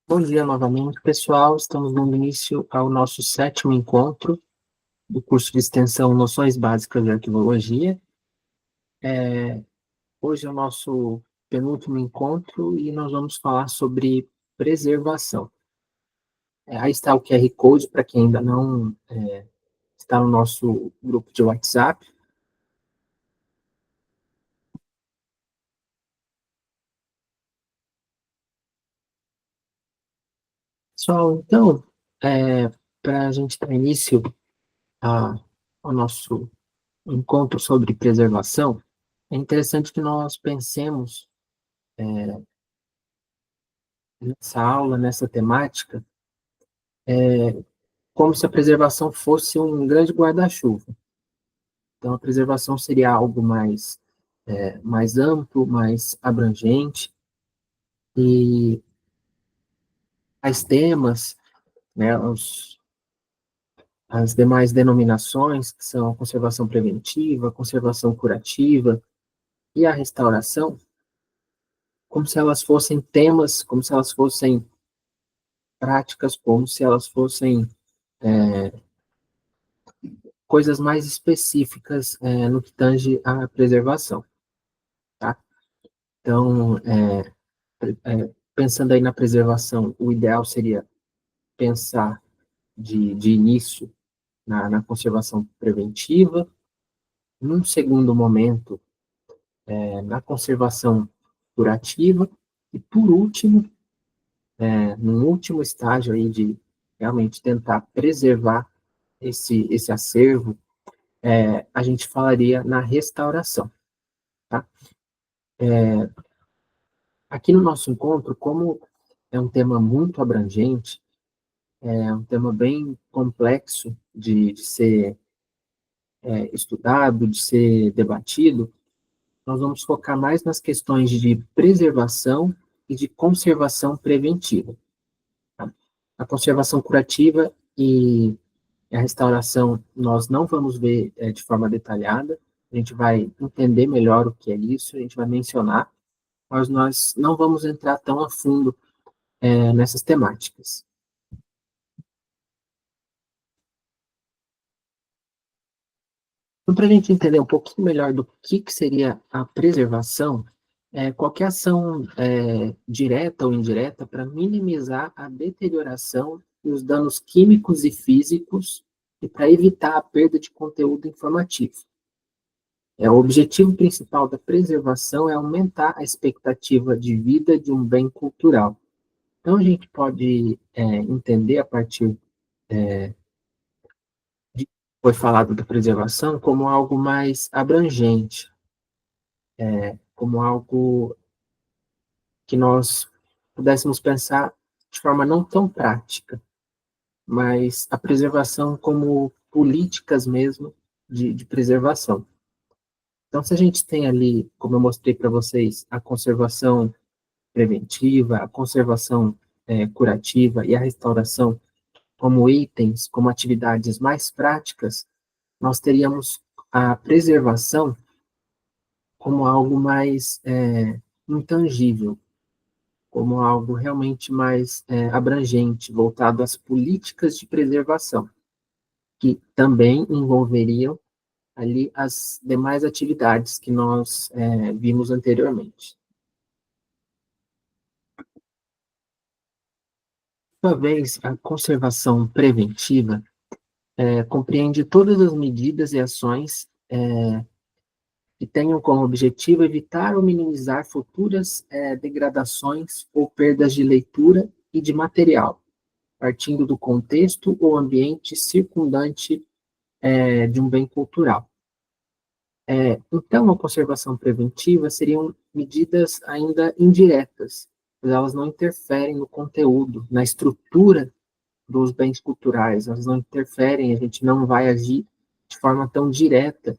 Bom dia novamente, pessoal. Estamos dando início ao nosso sétimo encontro do curso de extensão Noções Básicas de Arquivologia. Hoje é o nosso penúltimo encontro e nós vamos falar sobre preservação. Aí está o QR Code para quem ainda não está no nosso grupo de WhatsApp. Pessoal, então, para a gente dar início ao nosso encontro sobre preservação, é interessante que nós pensemos nessa aula, nessa temática, como se a preservação fosse um grande guarda-chuva. Então, a preservação seria algo mais amplo, mais abrangente, e as temas, né, as demais denominações, que são a conservação preventiva, a conservação curativa e a restauração, como se elas fossem temas, como se elas fossem práticas, como se elas fossem coisas mais específicas no que tange à preservação, tá? Então, pensando aí na preservação, o ideal seria pensar de início na conservação preventiva, num segundo momento, na conservação curativa, e por último, num último estágio aí de realmente tentar preservar esse acervo, a gente falaria na restauração, tá? Aqui no nosso encontro, como é um tema muito abrangente, é um tema bem complexo de ser estudado, de ser debatido, nós vamos focar mais nas questões de preservação e de conservação preventiva. Tá? A conservação curativa e a restauração nós não vamos ver de forma detalhada, a gente vai entender melhor o que é isso, a gente vai mencionar, mas nós não vamos entrar tão a fundo nessas temáticas. Então, para a gente entender um pouquinho melhor do que seria a preservação, qualquer ação direta ou indireta para minimizar a deterioração e os danos químicos e físicos e para evitar a perda de conteúdo informativo. O objetivo principal da preservação é aumentar a expectativa de vida de um bem cultural. Então, a gente pode entender a partir de que foi falado da preservação como algo mais abrangente, como algo que nós pudéssemos pensar de forma não tão prática, mas a preservação como políticas mesmo de preservação. Então, se a gente tem ali, como eu mostrei para vocês, a conservação preventiva, a conservação curativa e a restauração como itens, como atividades mais práticas, nós teríamos a preservação como algo mais intangível, como algo realmente mais abrangente, voltado às políticas de preservação, que também envolveriam ali as demais atividades que nós vimos anteriormente. Uma vez, a conservação preventiva compreende todas as medidas e ações que tenham como objetivo evitar ou minimizar futuras degradações ou perdas de leitura e de material, partindo do contexto ou ambiente circundante de um bem cultural. Então, a conservação preventiva seriam medidas ainda indiretas, pois elas não interferem no conteúdo, na estrutura dos bens culturais, elas não interferem, a gente não vai agir de forma tão direta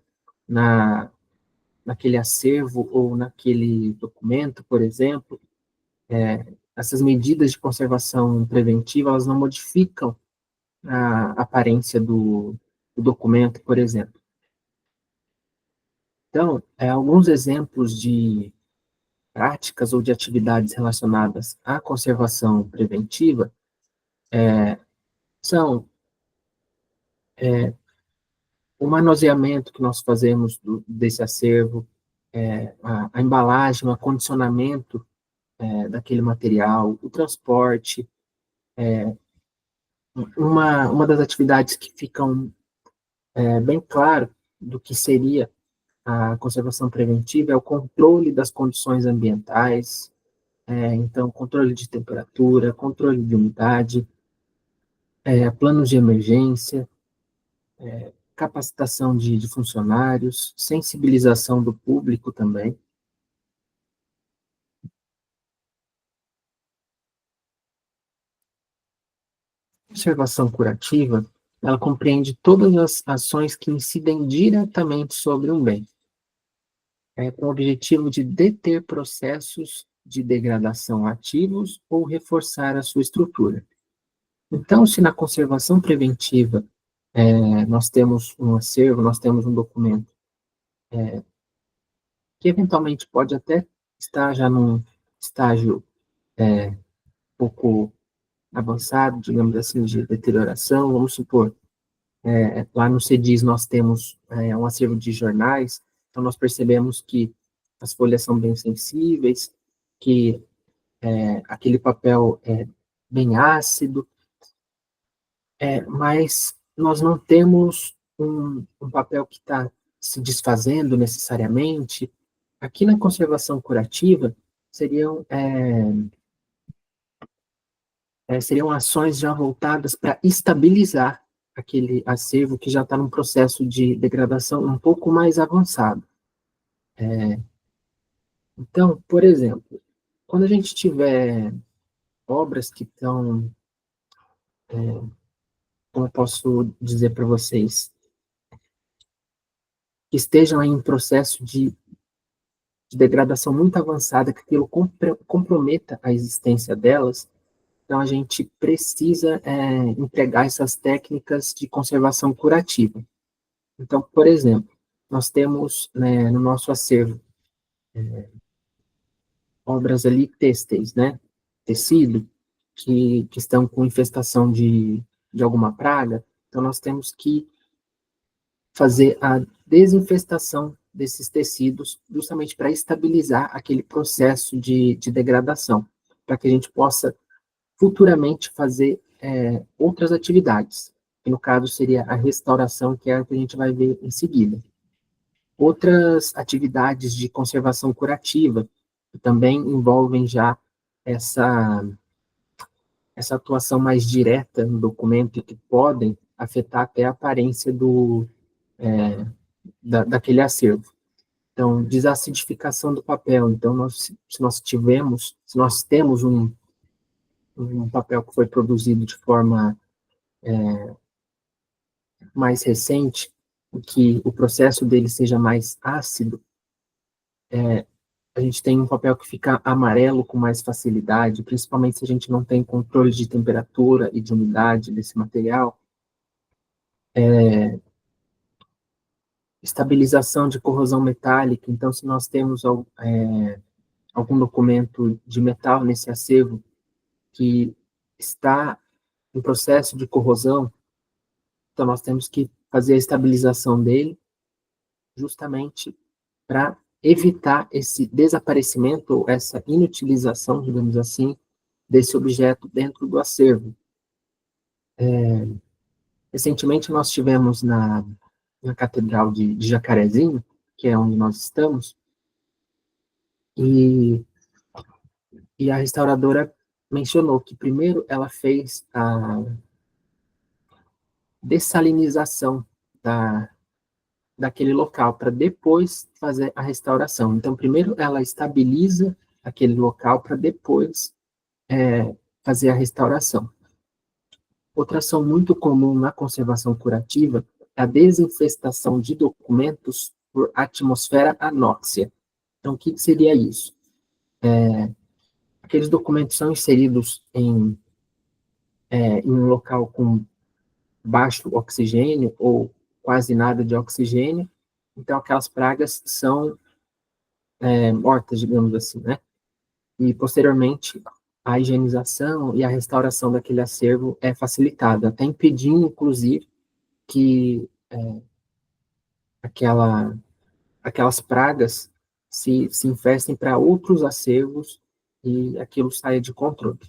naquele acervo ou naquele documento, por exemplo. Essas medidas de conservação preventiva, elas não modificam a aparência do documento, por exemplo. Então, alguns exemplos de práticas ou de atividades relacionadas à conservação preventiva são o manuseamento que nós fazemos desse acervo, a embalagem, o acondicionamento daquele material, o transporte. Uma das atividades que ficam bem claro do que seria a conservação preventiva é o controle das condições ambientais, então, controle de temperatura, controle de umidade, planos de emergência, capacitação de funcionários, sensibilização do público também. A conservação curativa, ela compreende todas as ações que incidem diretamente sobre um bem, com o objetivo de deter processos de degradação ativos ou reforçar a sua estrutura. Então, se na conservação preventiva nós temos um acervo, nós temos um documento que eventualmente pode até estar já num estágio pouco avançado, digamos assim, de deterioração, vamos supor, lá no CEDIS nós temos um acervo de jornais, então nós percebemos que as folhas são bem sensíveis, que aquele papel é bem ácido, mas nós não temos um papel que está se desfazendo necessariamente. Aqui na conservação curativa seriam ações já voltadas para estabilizar aquele acervo que já está num processo de degradação um pouco mais avançado. Então, por exemplo, quando a gente tiver obras que estão, como eu posso dizer para vocês, que estejam em um processo de degradação muito avançada, que aquilo comprometa a existência delas, então a gente precisa empregar essas técnicas de conservação curativa. Então, por exemplo, nós temos no nosso acervo obras ali têxteis, né? Tecido, que estão com infestação de alguma praga, então nós temos que fazer a desinfestação desses tecidos, justamente para estabilizar aquele processo de degradação, para que a gente possa futuramente fazer outras atividades, que no caso seria a restauração, que é a que a gente vai ver em seguida. Outras atividades de conservação curativa, que também envolvem já essa atuação mais direta no documento e que podem afetar até a aparência daquele acervo. Então, desacidificação do papel. Então, se nós temos um papel que foi produzido de forma mais recente, que o processo dele seja mais ácido, a gente tem um papel que fica amarelo com mais facilidade, principalmente se a gente não tem controle de temperatura e de umidade desse material. Estabilização de corrosão metálica, então se nós temos algum documento de metal nesse acervo que está em processo de corrosão, então nós temos que fazer a estabilização dele, justamente para evitar esse desaparecimento, ou essa inutilização, digamos assim, desse objeto dentro do acervo. Recentemente nós tivemos na Catedral de Jacarezinho, que é onde nós estamos, e a restauradora mencionou que primeiro ela fez a dessalinização daquele local, para depois fazer a restauração. Então, primeiro ela estabiliza aquele local, para depois fazer a restauração. Outra ação muito comum na conservação curativa é a desinfestação de documentos por atmosfera anóxia. Então, o que seria isso? Aqueles documentos são inseridos em um local com baixo oxigênio ou quase nada de oxigênio, então aquelas pragas são mortas, digamos assim, né? e, posteriormente, a higienização e a restauração daquele acervo é facilitada, até impedindo, inclusive, que aquela, aquelas pragas se infestem para outros acervos e aquilo saia de controle.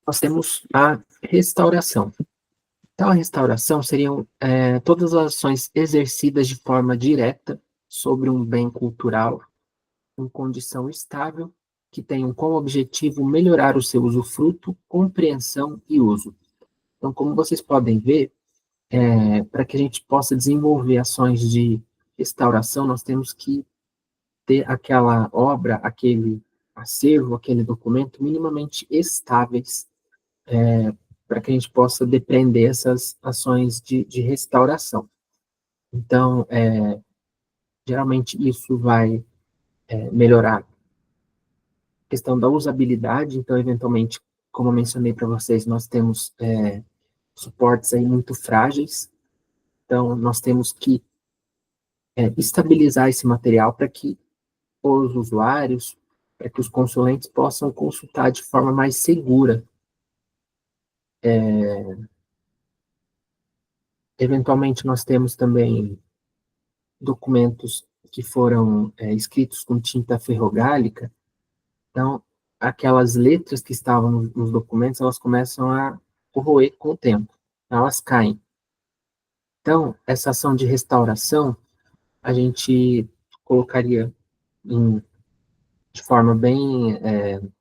Nós temos a restauração. Então, a restauração seriam todas as ações exercidas de forma direta sobre um bem cultural em condição estável, que tenham como objetivo melhorar o seu usufruto, compreensão e uso. Então, como vocês podem ver, para que a gente possa desenvolver ações de restauração, nós temos que ter aquela obra, aquele acervo, aquele documento minimamente estáveis, para que a gente possa depreender essas ações de restauração. Então, geralmente isso vai melhorar a questão da usabilidade, então, eventualmente, como eu mencionei para vocês, nós temos suportes aí muito frágeis, então nós temos que estabilizar esse material para que os usuários, para que os consulentes possam consultar de forma mais segura. Eventualmente, nós temos também documentos que foram escritos com tinta ferrogálica, então, aquelas letras que estavam nos documentos, elas começam a corroer com o tempo, elas caem. Então, essa ação de restauração, a gente colocaria de forma bem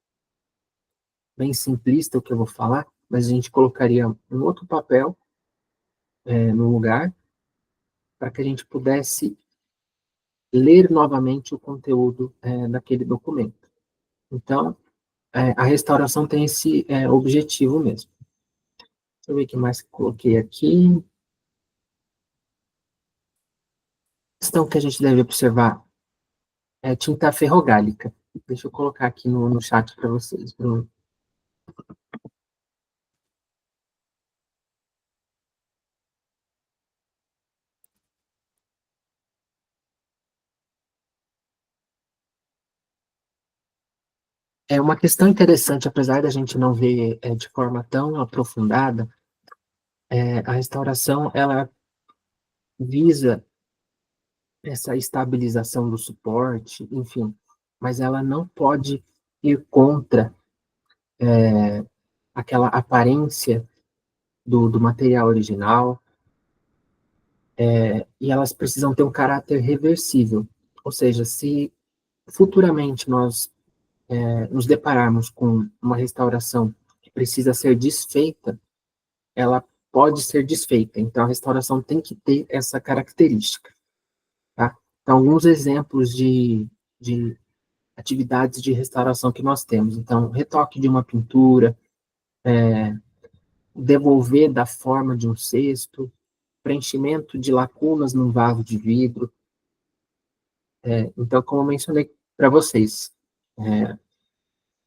simplista o que eu vou falar, mas a gente colocaria um outro papel no lugar para que a gente pudesse ler novamente o conteúdo daquele documento. Então, a restauração tem esse objetivo mesmo. Deixa eu ver o que mais que coloquei aqui. A questão que a gente deve observar é tinta ferrogálica. Deixa eu colocar aqui no chat para vocês, Bruno. É uma questão interessante, apesar da gente não ver de forma tão aprofundada, a restauração, ela visa essa estabilização do suporte, enfim, mas ela não pode ir contra aquela aparência do material original, e elas precisam ter um caráter reversível, ou seja, se futuramente nós nos depararmos com uma restauração que precisa ser desfeita, ela pode ser desfeita. Então, a restauração tem que ter essa característica. Tá? Então, alguns exemplos de atividades de restauração que nós temos. Então, retoque de uma pintura, devolver da forma de um cesto, preenchimento de lacunas num vaso de vidro. Então, como eu mencionei para vocês,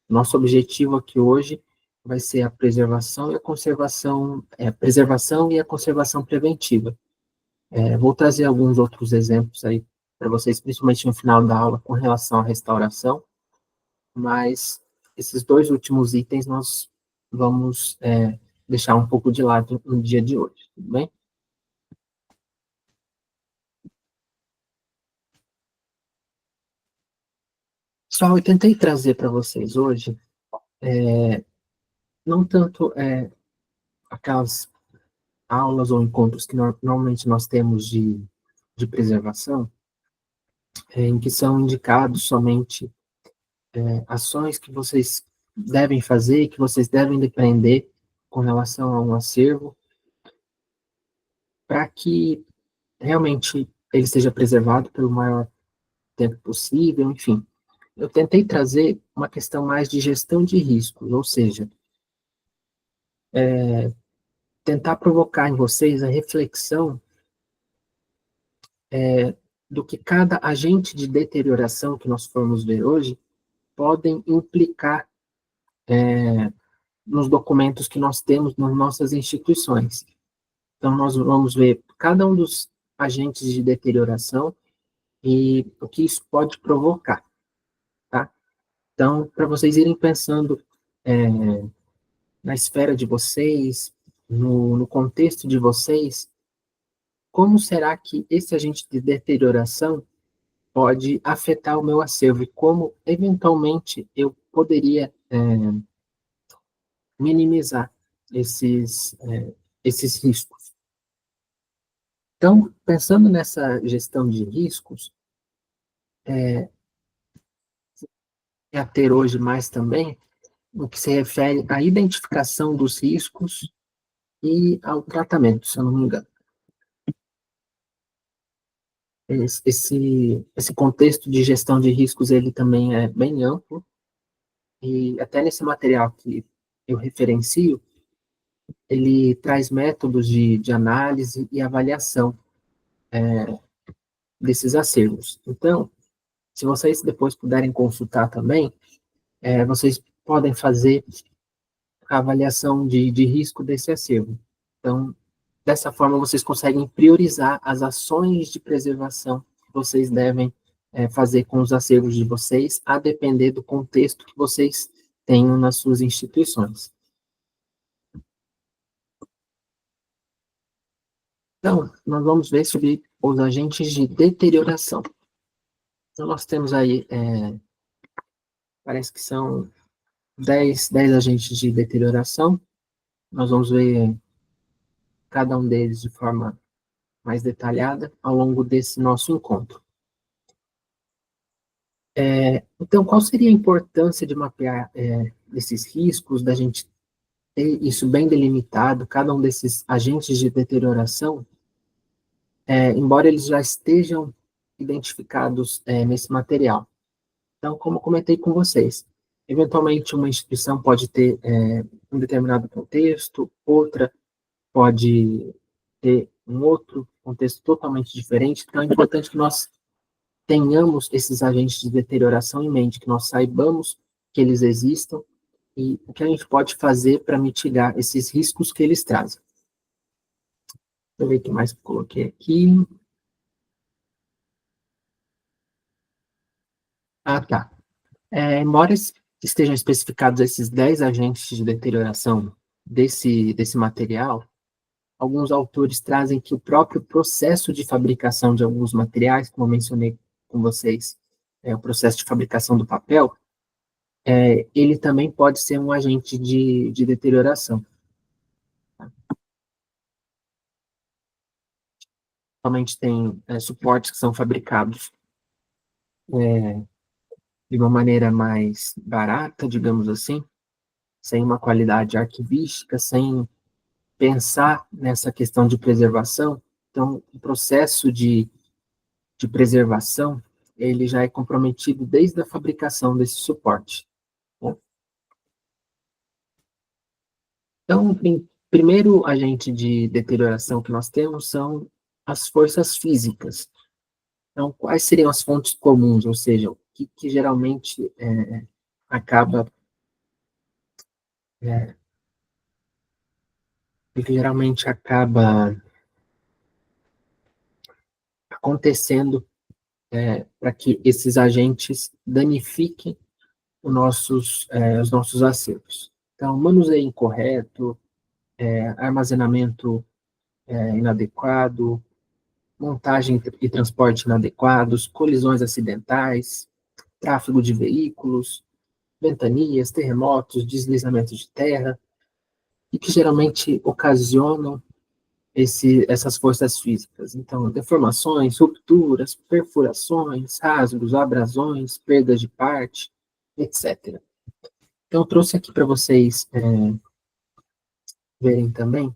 nosso objetivo aqui hoje vai ser a preservação e a conservação, preservação e a conservação preventiva. Vou trazer alguns outros exemplos aí para vocês, principalmente no final da aula, com relação à restauração, mas esses dois últimos itens nós vamos deixar um pouco de lado no dia de hoje, tudo bem? Pessoal, eu tentei trazer para vocês hoje, não tanto aquelas aulas ou encontros que normalmente nós temos de preservação, em que são indicados somente ações que vocês devem fazer, que vocês devem depreender com relação a um acervo, para que realmente ele seja preservado pelo maior tempo possível, enfim. Eu tentei trazer uma questão mais de gestão de riscos, ou seja, tentar provocar em vocês a reflexão do que cada agente de deterioração que nós formos ver hoje podem implicar nos documentos que nós temos nas nossas instituições. Então, nós vamos ver cada um dos agentes de deterioração e o que isso pode provocar, tá? Então, para vocês irem pensando é, na esfera de vocês, no contexto de vocês, como será que esse agente de deterioração pode afetar o meu acervo e como, eventualmente, eu poderia minimizar esses riscos. Então, pensando nessa gestão de riscos, a ter hoje mais também, no que se refere à identificação dos riscos e ao tratamento, se eu não me engano. Esse contexto de gestão de riscos, ele também é bem amplo, e até nesse material que eu referencio, ele traz métodos de análise e avaliação desses acervos. Então, se vocês depois puderem consultar também, vocês podem fazer a avaliação de risco desse acervo. Então, dessa forma, vocês conseguem priorizar as ações de preservação que vocês devem fazer com os acervos de vocês, a depender do contexto que vocês tenham nas suas instituições. Então, nós vamos ver sobre os agentes de deterioração. Então, nós temos aí, parece que são 10 agentes de deterioração. Nós vamos ver cada um deles de forma mais detalhada ao longo desse nosso encontro. Então, qual seria a importância de mapear esses riscos, da gente ter isso bem delimitado, cada um desses agentes de deterioração, embora eles já estejam identificados nesse material? Então, como eu comentei com vocês, eventualmente uma instituição pode ter um determinado contexto, outra pode ter um outro contexto totalmente diferente, então é importante que nós tenhamos esses agentes de deterioração em mente, que nós saibamos que eles existam e o que a gente pode fazer para mitigar esses riscos que eles trazem. Deixa eu ver o que mais que eu coloquei aqui. Ah, tá. Embora estejam especificados esses 10 agentes de deterioração desse material, alguns autores trazem que o próprio processo de fabricação de alguns materiais, como eu mencionei com vocês, o processo de fabricação do papel, ele também pode ser um agente de deterioração. Somente tem suportes que são fabricados de uma maneira mais barata, digamos assim, sem uma qualidade arquivística, sem pensar nessa questão de preservação. Então, o processo de preservação, ele já é comprometido desde a fabricação desse suporte. Bom, então, o primeiro agente de deterioração que nós temos são as forças físicas. Então, quais seriam as fontes comuns, ou seja, o que geralmente acaba é, o que geralmente acaba acontecendo para que esses agentes danifiquem os nossos acervos. Então, manuseio incorreto, armazenamento inadequado, montagem e transporte inadequados, colisões acidentais, tráfego de veículos, ventanias, terremotos, deslizamentos de terra, e que geralmente ocasionam essas forças físicas. Então, deformações, rupturas, perfurações, rasgos, abrasões, perdas de parte, etc. Então, eu trouxe aqui para vocês verem também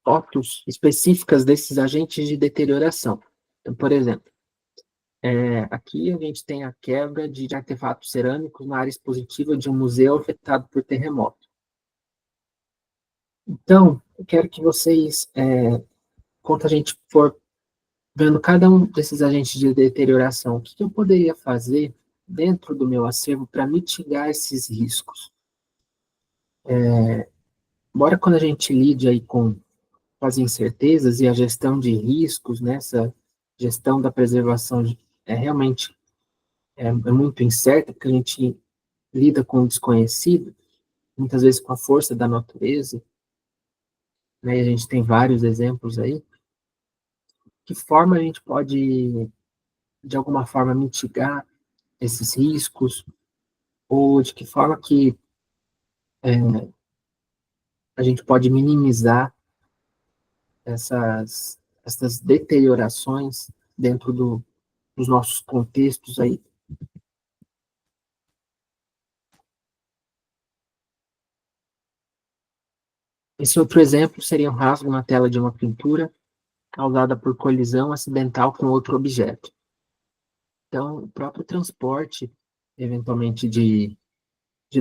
fotos específicas desses agentes de deterioração. Então, por exemplo, aqui a gente tem a quebra de artefatos cerâmicos na área expositiva de um museu afetado por terremoto. Então, eu quero que vocês, quando a gente for vendo cada um desses agentes de deterioração, o que eu poderia fazer dentro do meu acervo para mitigar esses riscos? embora quando a gente lide aí com as incertezas e a gestão de riscos, nessa gestão da preservação é realmente é muito incerta, porque a gente lida com o desconhecido, muitas vezes com a força da natureza, né, e a gente tem vários exemplos aí. Que forma a gente pode, de alguma forma, mitigar esses riscos, ou de que forma que a gente pode minimizar essas deteriorações dentro dos nossos contextos aí. Esse outro exemplo seria um rasgo na tela de uma pintura causada por colisão acidental com outro objeto. Então, o próprio transporte, eventualmente, de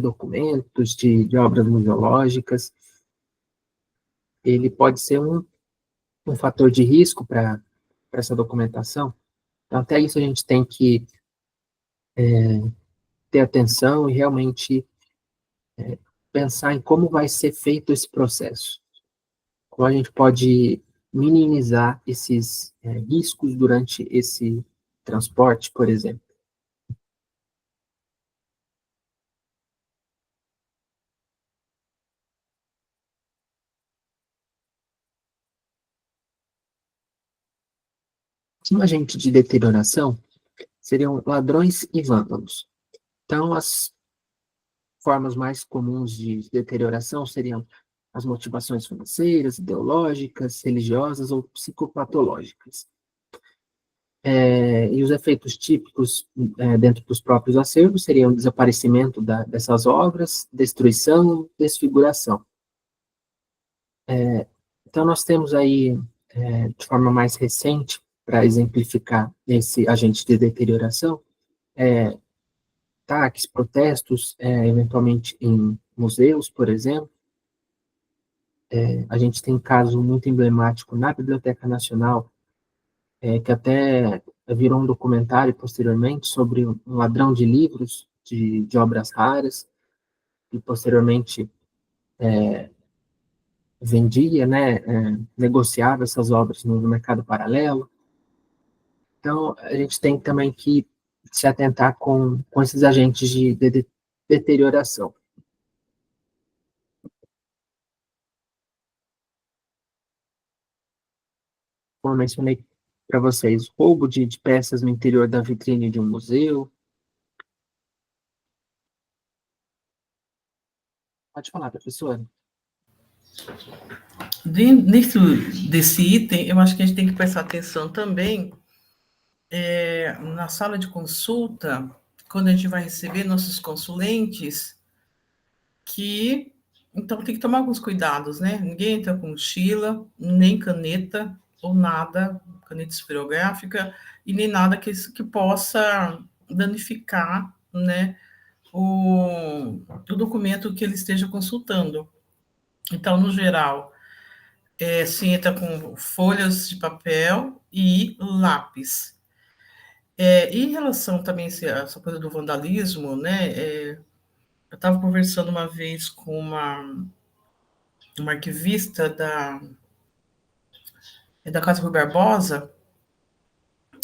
documentos, de obras museológicas, ele pode ser um fator de risco para essa documentação. Então, até isso a gente tem que ter atenção e realmente pensar em como vai ser feito esse processo. Como a gente pode minimizar esses riscos durante esse transporte, por exemplo. Um agente de deterioração seriam ladrões e vândalos. Então, as formas mais comuns de deterioração seriam as motivações financeiras, ideológicas, religiosas ou psicopatológicas. E os efeitos típicos dentro dos próprios acervos seriam o desaparecimento dessas obras, destruição, desfiguração. Então, nós temos aí, de forma mais recente, para exemplificar esse agente de deterioração, ataques, protestos, eventualmente em museus, por exemplo. A gente tem um caso muito emblemático na Biblioteca Nacional, que até virou um documentário posteriormente sobre um ladrão de livros de obras raras, e posteriormente vendia, né, negociava essas obras no mercado paralelo. Então, a gente tem também que se atentar com esses agentes de deterioração. Como eu mencionei para vocês, roubo de peças no interior da vitrine de um museu. Pode falar, professora. Dentro desse item, eu acho que a gente tem que prestar atenção também na sala de consulta, quando a gente vai receber nossos consulentes, que então tem que tomar alguns cuidados, né? Ninguém entra com mochila, nem caneta ou nada, caneta esferográfica, e nem nada que possa danificar, né, o documento que ele esteja consultando. Então, no geral, se entra com folhas de papel e lápis. Em relação também a essa coisa do vandalismo, né? Eu estava conversando uma vez com uma arquivista da Casa Rui Barbosa,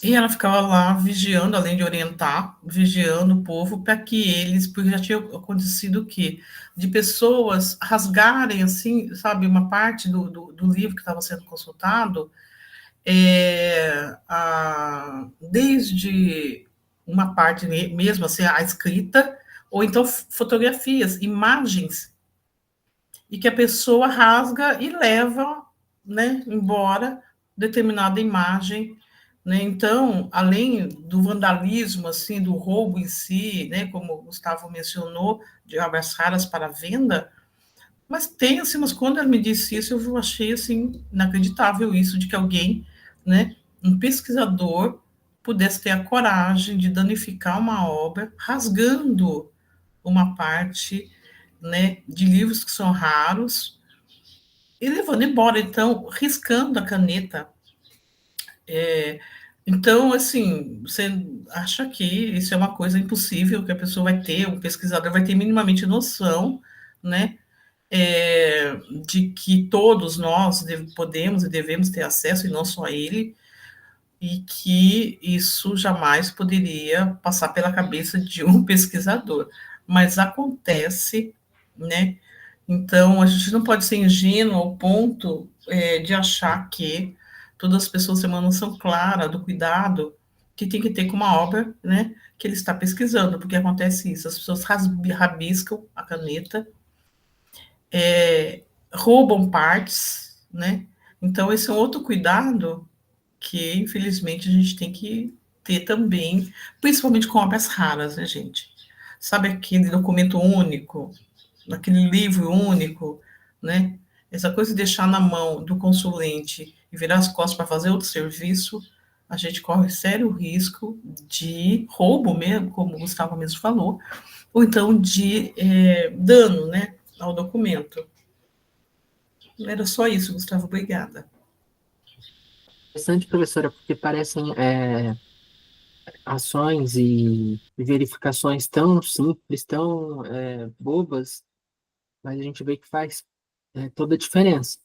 e ela ficava lá vigiando, além de orientar, vigiando o povo para que eles, porque já tinha acontecido o quê? De pessoas rasgarem, assim, sabe, uma parte do livro que estava sendo consultado, desde uma parte mesmo, assim, a escrita, ou então fotografias, imagens, e que a pessoa rasga e leva, né, embora determinada imagem, né? Então, além do vandalismo, assim, do roubo em si, né, como o Gustavo mencionou, de obras raras para venda, mas tem, assim, mas quando ela me disse isso, eu achei, assim, inacreditável isso, de que alguém, né, um pesquisador, pudesse ter a coragem de danificar uma obra, rasgando uma parte, né, de livros que são raros, e levando embora, então, riscando a caneta. Então, assim, você acha que isso é uma coisa impossível, que a pessoa vai ter, um pesquisador vai ter minimamente noção, né, de que todos nós podemos e devemos ter acesso, e não só ele, e que isso jamais poderia passar pela cabeça de um pesquisador. Mas acontece, né? Então, a gente não pode ser ingênuo ao ponto de achar que todas as pessoas têm uma noção clara do cuidado que tem que ter com uma obra, né, que ele está pesquisando, porque acontece isso, as pessoas rabiscam a caneta, roubam partes, né? Então, esse é um outro cuidado que, infelizmente, a gente tem que ter também, principalmente com obras raras, né, gente? Sabe aquele documento único, aquele livro único, né? Essa coisa de deixar na mão do consulente e virar as costas para fazer outro serviço, a gente corre sério risco de roubo mesmo, como o Gustavo mesmo falou, ou então de dano, né, ao documento. Era só isso, Gustavo, obrigada. Interessante, professora, porque parecem ações e verificações tão simples, tão bobas, mas a gente vê que faz toda a diferença.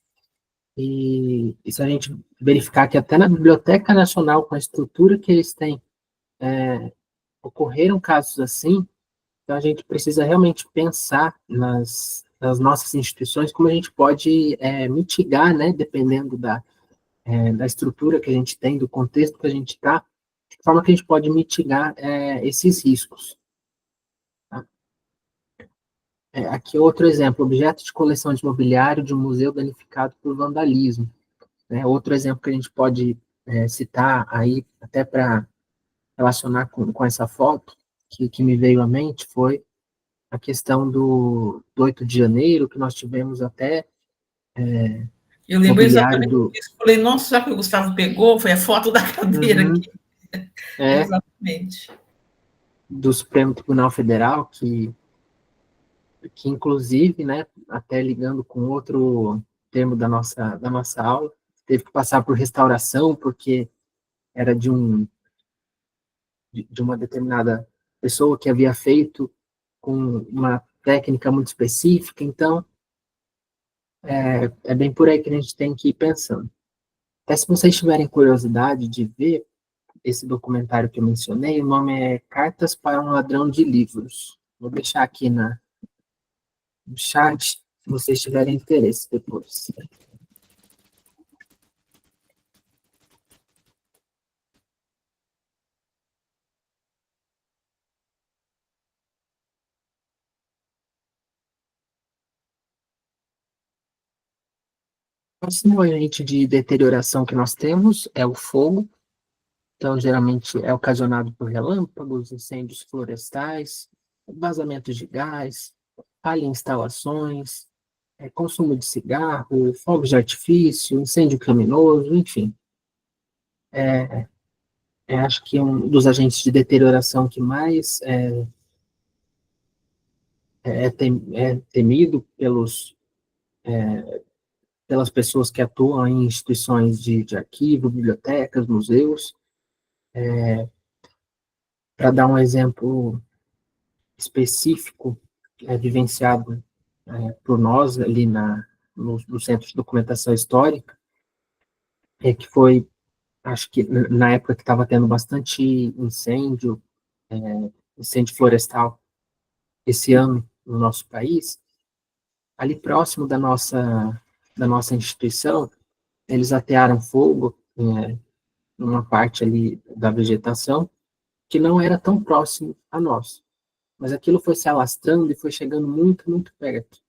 E se a gente verificar que até na Biblioteca Nacional, com a estrutura que eles têm, ocorreram casos assim, então a gente precisa realmente pensar nas nossas instituições, como a gente pode mitigar, né, dependendo da estrutura que a gente tem, do contexto que a gente está, de forma que a gente pode mitigar esses riscos. Tá? Aqui outro exemplo, objeto de coleção de mobiliário de um museu danificado por vandalismo. Né? Outro exemplo que a gente pode citar aí, até para relacionar com essa foto, que me veio à mente, foi a questão do 8 de janeiro, que nós tivemos até Eu lembro mobiliário exatamente do... disso. Falei, nossa, já que o Gustavo pegou, foi a foto da cadeira Uhum, aqui. é, Exatamente. do Supremo Tribunal Federal, que inclusive, né, até ligando com outro termo da nossa aula, teve que passar por restauração, porque era de uma determinada pessoa que havia feito com uma técnica muito específica, então é bem por aí que a gente tem que ir pensando. Até se vocês tiverem curiosidade de ver esse documentário que eu mencionei, o nome é Cartas para um Ladrão de Livros. Vou deixar aqui no chat, se vocês tiverem interesse depois. O próximo agente de deterioração que nós temos é o fogo. Então, geralmente é ocasionado por relâmpagos, incêndios florestais, vazamentos de gás, falha em instalações, consumo de cigarro, fogos de artifício, incêndio criminoso, enfim. Acho que um dos agentes de deterioração que mais é temido pelas pessoas que atuam em instituições de arquivo, bibliotecas, museus. Para dar um exemplo específico, vivenciado por nós ali no Centro de Documentação Histórica, que foi, acho que na época que estava tendo bastante incêndio, incêndio florestal esse ano no nosso país, ali próximo da nossa instituição, eles atearam fogo numa parte ali da vegetação que não era tão próximo a nós. Mas aquilo foi se alastrando e foi chegando muito, muito perto.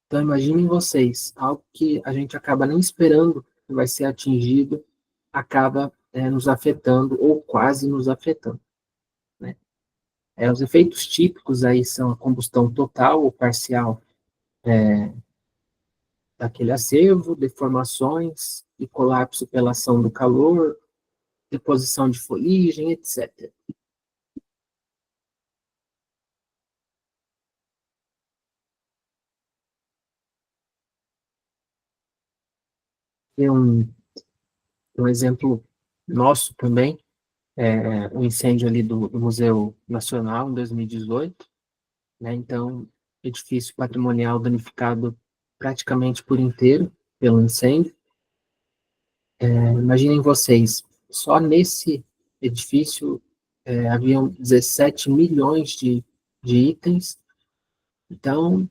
Então, imaginem vocês, algo que a gente acaba nem esperando que vai ser atingido, acaba nos afetando ou quase nos afetando. Né? Os efeitos típicos aí são a combustão total ou parcial daquele acervo, deformações e colapso pela ação do calor, deposição de fuligem, etc. Tem um exemplo nosso também, o incêndio ali do Museu Nacional em 2018, né? Então, edifício patrimonial danificado praticamente por inteiro pelo incêndio. Imaginem vocês, só nesse edifício haviam 17 milhões de itens. Então,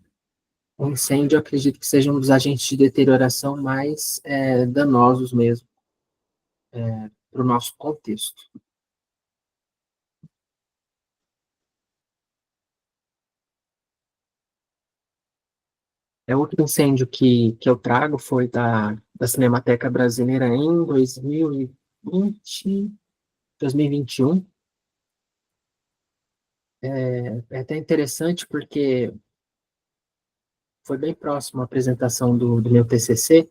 o incêndio, eu acredito que seja um dos agentes de deterioração mais danosos mesmo para o nosso contexto. Outro incêndio que eu trago foi da Cinemateca Brasileira em 2020, 2021. É até interessante porque foi bem próximo à apresentação do meu TCC,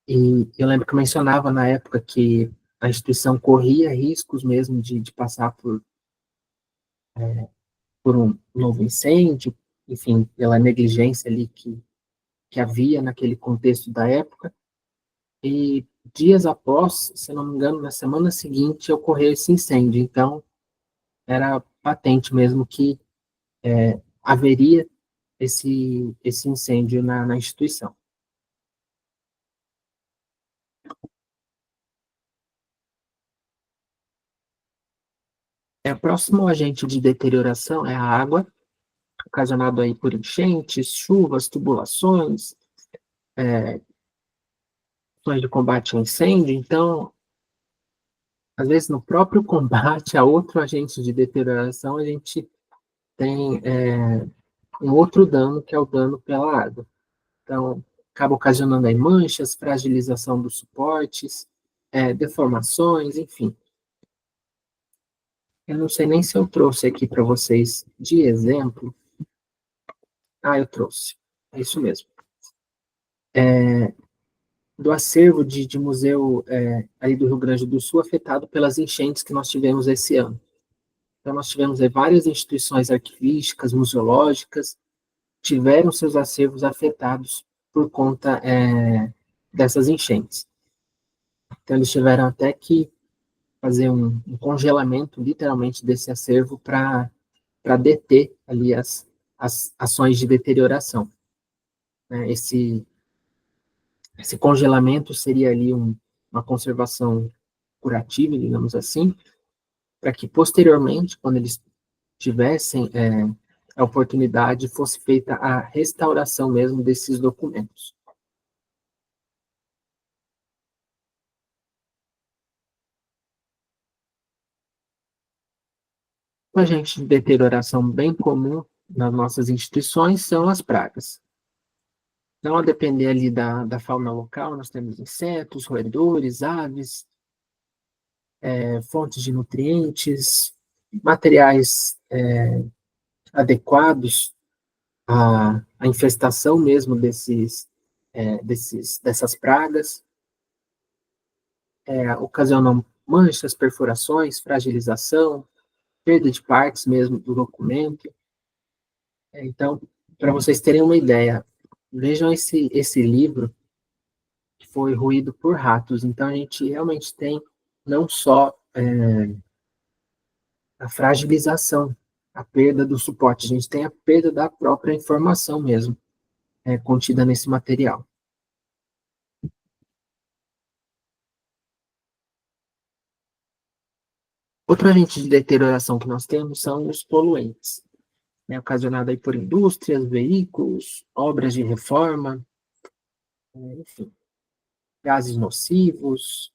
e eu lembro que eu mencionava na época que a instituição corria riscos mesmo de passar por um novo incêndio, enfim, pela negligência ali que havia naquele contexto da época. E dias após, se não me engano, na semana seguinte, ocorreu esse incêndio. Então, era patente mesmo que haveria esse incêndio na instituição. O próximo agente de deterioração é a água, ocasionado aí por enchentes, chuvas, tubulações, ações de combate ao incêndio. Então, às vezes, no próprio combate a outro agente de deterioração, a gente tem um outro dano, que é o dano pela água. Então, acaba ocasionando aí manchas, fragilização dos suportes, deformações, enfim. Eu não sei nem se eu trouxe aqui para vocês de exemplo. Ah, eu trouxe. É isso mesmo. Do acervo de museu aí do Rio Grande do Sul afetado pelas enchentes que nós tivemos esse ano. Então, nós tivemos aí várias instituições arquivísticas, museológicas, tiveram seus acervos afetados por conta dessas enchentes. Então, eles tiveram até que fazer um congelamento, literalmente, desse acervo para deter ali as ações de deterioração. Né? Esse congelamento seria ali uma conservação curativa, digamos assim, para que posteriormente, quando eles tivessem a oportunidade, fosse feita a restauração mesmo desses documentos. Um agente de deterioração bem comum nas nossas instituições são as pragas. Então, a depender ali da fauna local, nós temos insetos, roedores, aves, fontes de nutrientes, materiais adequados à infestação mesmo dessas pragas, ocasionam manchas, perfurações, fragilização, perda de partes mesmo do documento. Então, para vocês terem uma ideia, vejam esse livro que foi roído por ratos. Então, a gente realmente tem não só a fragilização, a perda do suporte, a gente tem a perda da própria informação mesmo contida nesse material. Outro agente de deterioração que nós temos são os poluentes, né, ocasionado aí por indústrias, veículos, obras de reforma, enfim, gases nocivos,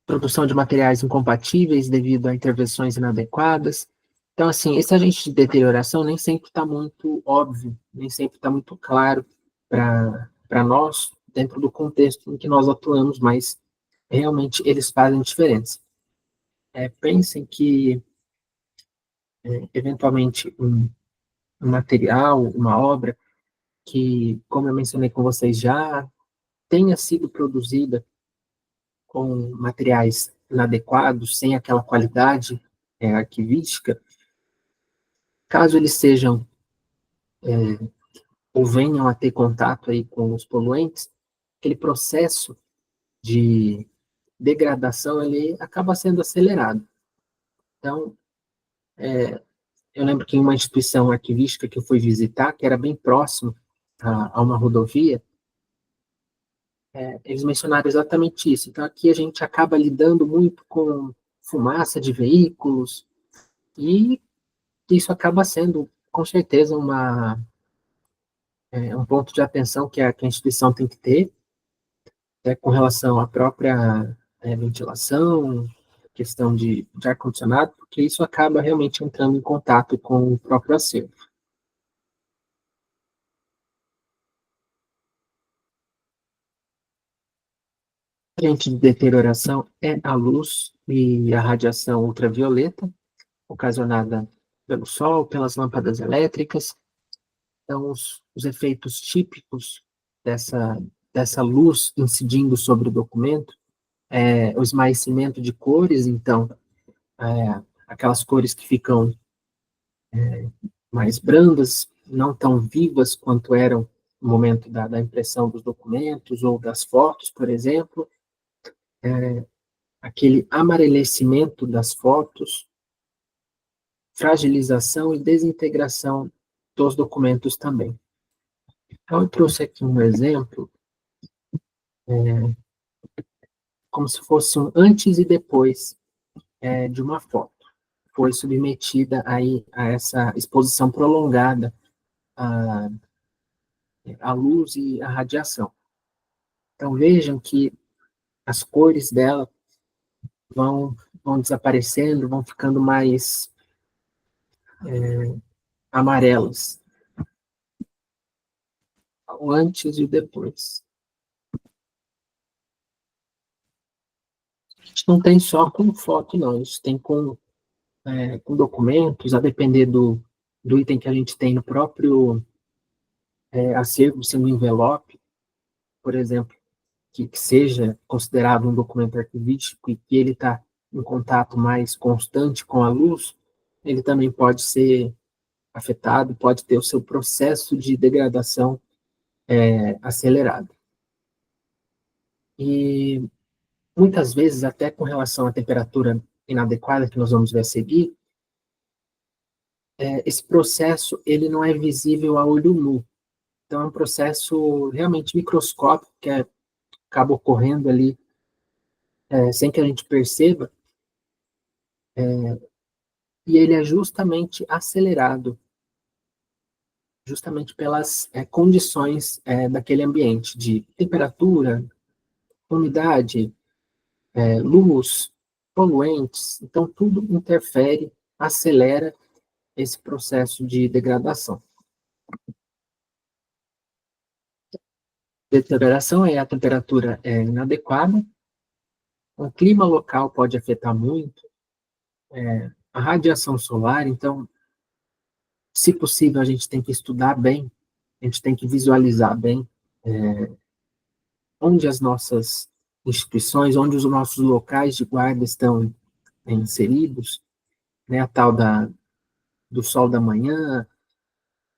produção de materiais incompatíveis devido a intervenções inadequadas. Então, assim, esse agente de deterioração nem sempre está muito óbvio, nem sempre está muito claro para nós, dentro do contexto em que nós atuamos, mas realmente eles fazem diferença. Pensem que, eventualmente, um material, uma obra, que, como eu mencionei com vocês já, tenha sido produzida com materiais inadequados, sem aquela qualidade arquivística, caso eles sejam ou venham a ter contato aí com os poluentes, aquele processo de degradação ele acaba sendo acelerado. Então, Eu lembro que em uma instituição arquivística que eu fui visitar, que era bem próximo a uma rodovia, eles mencionaram exatamente isso. Então, aqui a gente acaba lidando muito com fumaça de veículos, e isso acaba sendo, com certeza, um ponto de atenção que a instituição tem que ter, com relação à própria ventilação, questão de ar-condicionado, porque isso acaba realmente entrando em contato com o próprio acervo. Agente de deterioração é a luz e a radiação ultravioleta, ocasionada pelo sol, pelas lâmpadas elétricas. Então, os efeitos típicos dessa luz incidindo sobre o documento é o esmaecimento de cores. Então, aquelas cores que ficam mais brandas, não tão vivas quanto eram no momento da impressão dos documentos ou das fotos, por exemplo, aquele amarelecimento das fotos, fragilização e desintegração dos documentos também. Então, eu trouxe aqui um exemplo, como se fosse um antes e depois de uma foto. Foi submetida aí a essa exposição prolongada à luz e à radiação. Então, vejam que as cores dela vão desaparecendo, vão ficando mais amarelas, o antes e o depois. A gente não tem só com foto, não, isso tem com documentos, a depender do item que a gente tem no próprio acervo, sendo um envelope, por exemplo, que seja considerado um documento arquivístico e que ele está em contato mais constante com a luz, ele também pode ser afetado, pode ter o seu processo de degradação acelerado. E muitas vezes, até com relação à temperatura inadequada, que nós vamos ver a seguir, esse processo ele não é visível a olho nu. Então, é um processo realmente microscópico que acaba ocorrendo ali sem que a gente perceba, e ele é justamente acelerado, justamente pelas condições daquele ambiente, de temperatura, umidade, luz, poluentes. Então, tudo interfere, acelera esse processo de degradação. Deterioração é a temperatura inadequada, o clima local pode afetar muito, a radiação solar. Então, se possível, a gente tem que estudar bem, a gente tem que visualizar bem onde as nossas instituições, onde os nossos locais de guarda estão inseridos, né, a tal do sol da manhã,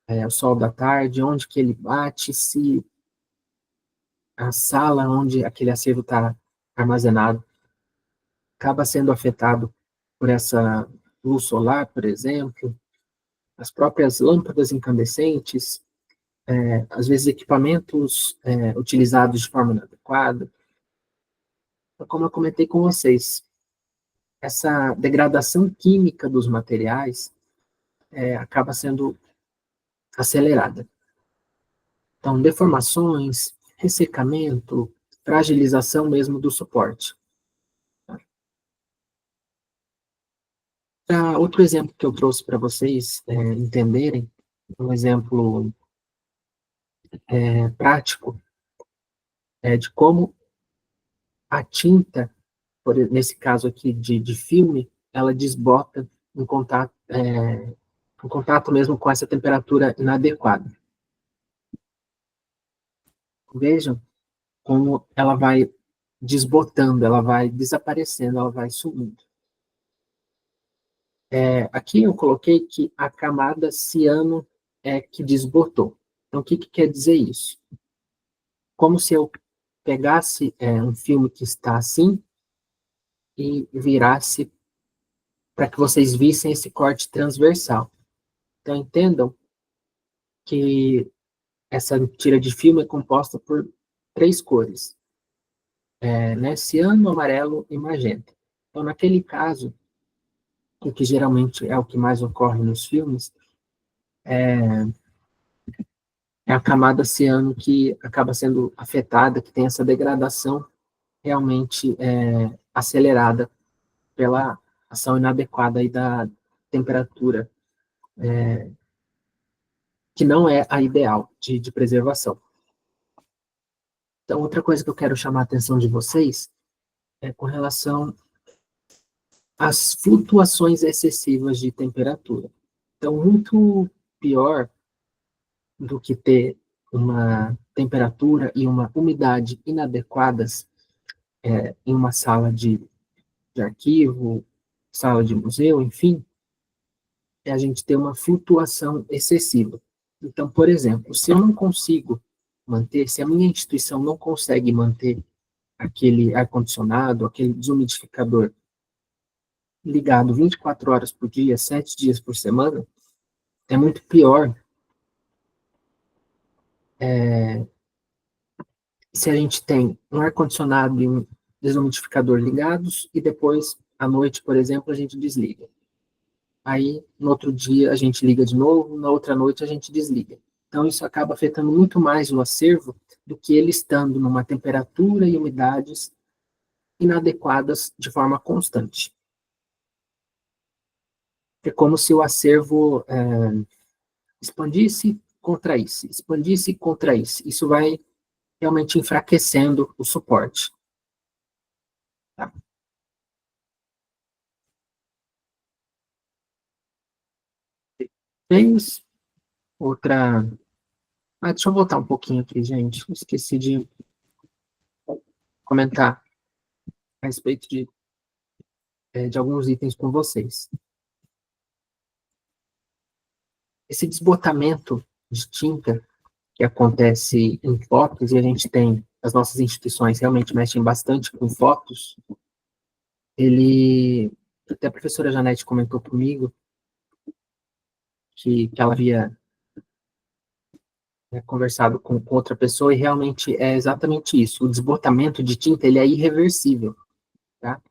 o sol da tarde, onde que ele bate, se a sala onde aquele acervo está armazenado acaba sendo afetado por essa luz solar, por exemplo, as próprias lâmpadas incandescentes, às vezes equipamentos utilizados de forma inadequada. Então, como eu comentei com vocês, essa degradação química dos materiais acaba sendo acelerada. Então, deformações, ressecamento, fragilização mesmo do suporte. Outro exemplo que eu trouxe para vocês entenderem, um exemplo prático, de como a tinta, nesse caso aqui de filme, ela desbota em contato mesmo com essa temperatura inadequada. Vejam como ela vai desbotando, ela vai desaparecendo, ela vai sumindo. Aqui eu coloquei que a camada ciano é que desbotou. Então, o que quer dizer isso? Como se eu pegasse um filme que está assim e virasse para que vocês vissem esse corte transversal. Então, entendam que essa tira de filme é composta por 3 cores, né? Ciano, amarelo e magenta. Então, naquele caso, o que geralmente é o que mais ocorre nos filmes, é a camada ciano que acaba sendo afetada, que tem essa degradação realmente acelerada pela ação inadequada aí da temperatura, que não é a ideal de preservação. Então, outra coisa que eu quero chamar a atenção de vocês é com relação às flutuações excessivas de temperatura. Então, muito pior do que ter uma temperatura e uma umidade inadequadas em uma sala de arquivo, sala de museu, enfim, é a gente ter uma flutuação excessiva. Então, por exemplo, se eu não consigo manter, se a minha instituição não consegue manter aquele ar-condicionado, aquele desumidificador ligado 24 horas por dia, 7 dias por semana, é muito pior se a gente tem um ar-condicionado e um desumidificador ligados e depois, à noite, por exemplo, a gente desliga. Aí, no outro dia, a gente liga de novo, na outra noite a gente desliga. Então, isso acaba afetando muito mais o acervo do que ele estando numa temperatura e umidades inadequadas de forma constante. É como se o acervo expandisse e contraísse. Isso vai realmente enfraquecendo o suporte. Tá? Fez outra... deixa eu voltar um pouquinho aqui, gente. Esqueci de comentar a respeito de alguns itens com vocês. Esse desbotamento de tinta que acontece em fotos, e a gente tem, as nossas instituições realmente mexem bastante com fotos, até a professora Janete comentou comigo que ela havia conversado com outra pessoa, e realmente é exatamente isso, o desbotamento de tinta, ele é irreversível, tá?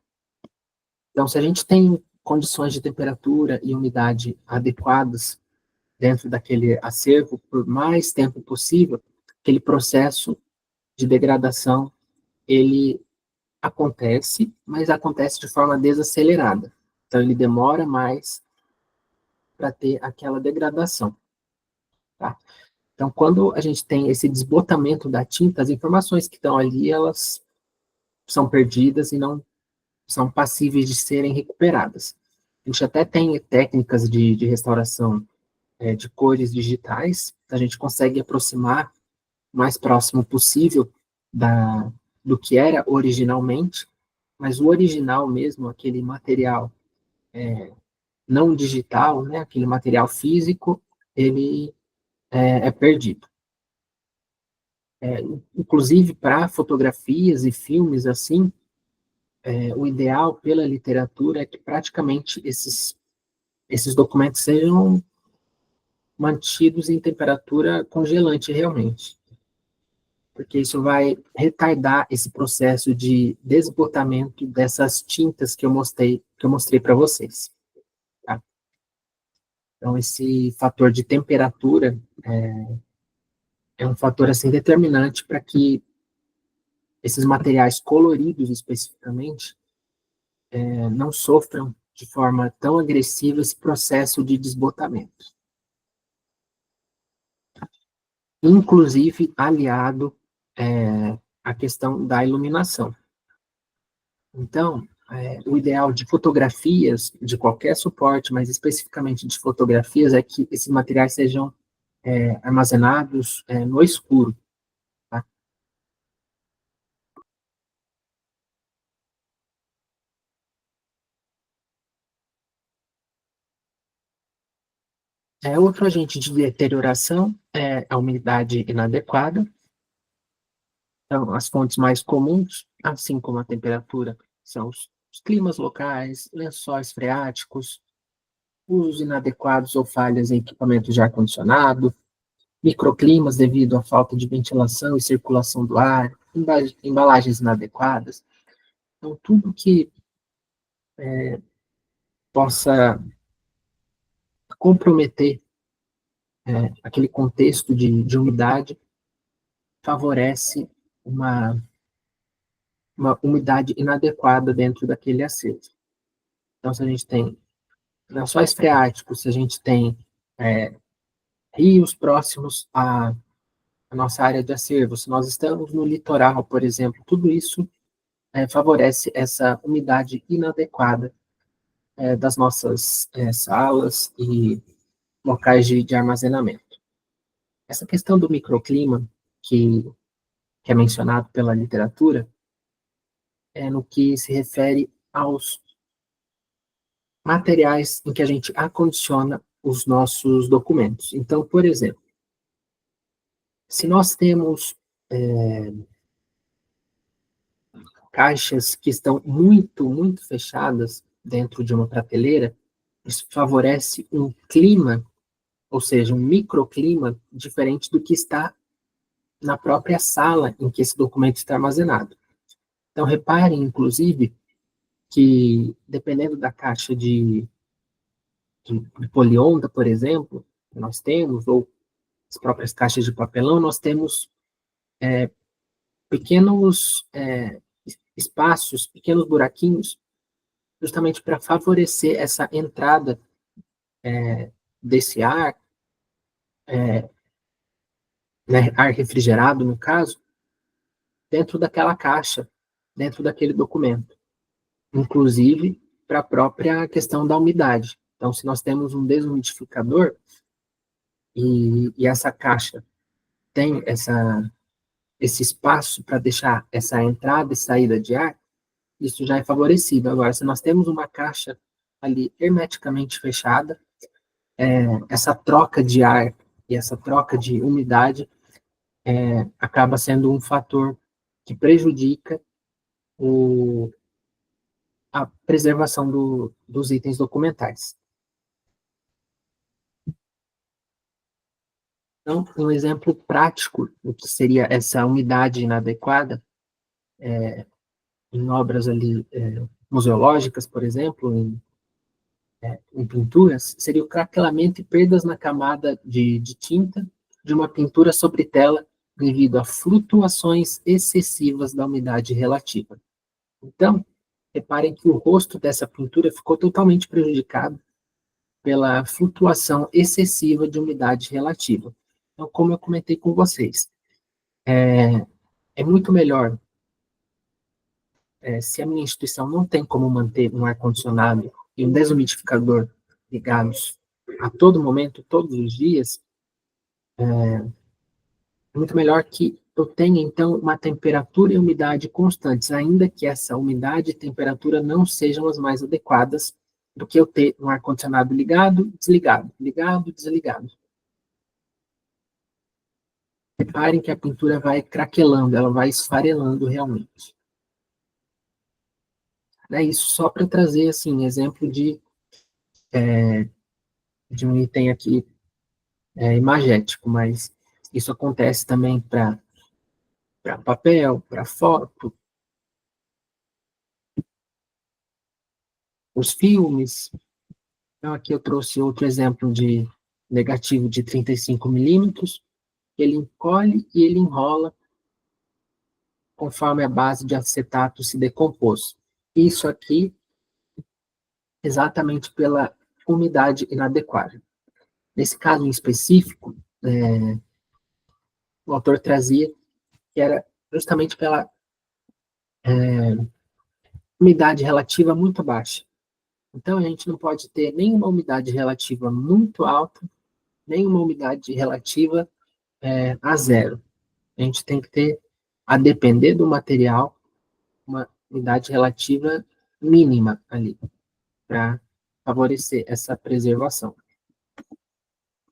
Então, se a gente tem condições de temperatura e umidade adequadas dentro daquele acervo por mais tempo possível, aquele processo de degradação, ele acontece, mas acontece de forma desacelerada. Então, ele demora mais para ter aquela degradação. Tá? Então, quando a gente tem esse desbotamento da tinta, as informações que estão ali, elas são perdidas e não são passíveis de serem recuperadas. A gente até tem técnicas de restauração de cores digitais, a gente consegue aproximar o mais próximo possível do que era originalmente, mas o original mesmo, aquele material não digital, né, aquele material físico, ele é perdido. Inclusive, para fotografias e filmes assim, o ideal pela literatura é que praticamente esses documentos sejam mantidos em temperatura congelante realmente, porque isso vai retardar esse processo de desbotamento dessas tintas que eu mostrei para vocês. Tá? Então, esse fator de temperatura é um fator assim determinante para que esses materiais coloridos especificamente não sofram de forma tão agressiva esse processo de desbotamento. Inclusive aliado à questão da iluminação. Então, o ideal de fotografias, de qualquer suporte, mas especificamente de fotografias, é que esses materiais sejam armazenados no escuro. Tá? Outro agente de deterioração é a umidade inadequada. Então, as fontes mais comuns, assim como a temperatura, são os os climas locais, lençóis freáticos, usos inadequados ou falhas em equipamentos de ar-condicionado, microclimas devido à falta de ventilação e circulação do ar, embalagens inadequadas. Então, tudo que possa comprometer aquele contexto de umidade favorece uma umidade inadequada dentro daquele acervo. Então, se a gente tem lençóis freáticos, se a gente tem rios próximos à nossa área de acervo, se nós estamos no litoral, por exemplo, tudo isso favorece essa umidade inadequada das nossas salas e locais de armazenamento. Essa questão do microclima, que é mencionado pela literatura, é no que se refere aos materiais em que a gente acondiciona os nossos documentos. Então, por exemplo, se nós temos caixas que estão muito, muito fechadas dentro de uma prateleira, isso favorece um clima, ou seja, um microclima diferente do que está na própria sala em que esse documento está armazenado. Então, reparem, inclusive, que dependendo da caixa de polionda, por exemplo, que nós temos, ou as próprias caixas de papelão, nós temos pequenos espaços, pequenos buraquinhos, justamente para favorecer essa entrada desse ar, né, ar refrigerado, no caso, dentro daquela caixa, dentro daquele documento. Inclusive, para a própria questão da umidade. Então, se nós temos um desumidificador e essa caixa tem esse espaço para deixar essa entrada e saída de ar, isso já é favorecido. Agora, se nós temos uma caixa ali hermeticamente fechada, essa troca de ar e essa troca de umidade acaba sendo um fator que prejudica a preservação dos itens documentais. Então, um exemplo prático do que seria essa umidade inadequada em obras ali museológicas, por exemplo, em pinturas, seria o craquelamento e perdas na camada de tinta de uma pintura sobre tela devido a flutuações excessivas da umidade relativa. Então, reparem que o rosto dessa pintura ficou totalmente prejudicado pela flutuação excessiva de umidade relativa. Então, como eu comentei com vocês, é muito melhor, se a minha instituição não tem como manter um ar-condicionado e um desumidificador ligados a todo momento, todos os dias, é muito melhor que eu tenha, então, uma temperatura e umidade constantes, ainda que essa umidade e temperatura não sejam as mais adequadas do que eu ter um ar-condicionado ligado, desligado, ligado, desligado. Reparem que a pintura vai craquelando, ela vai esfarelando realmente. É isso só para trazer, assim, exemplo de um item aqui imagético, mas isso acontece também para papel, para foto, os filmes. Então, aqui eu trouxe outro exemplo de negativo de 35 milímetros, ele encolhe e ele enrola conforme a base de acetato se decompôs. Isso aqui exatamente pela umidade inadequada. Nesse caso em específico, o autor trazia que era justamente pela umidade relativa muito baixa. Então, a gente não pode ter nem uma umidade relativa muito alta, nem uma umidade relativa a zero. A gente tem que ter, a depender do material, uma umidade relativa mínima ali, para favorecer essa preservação.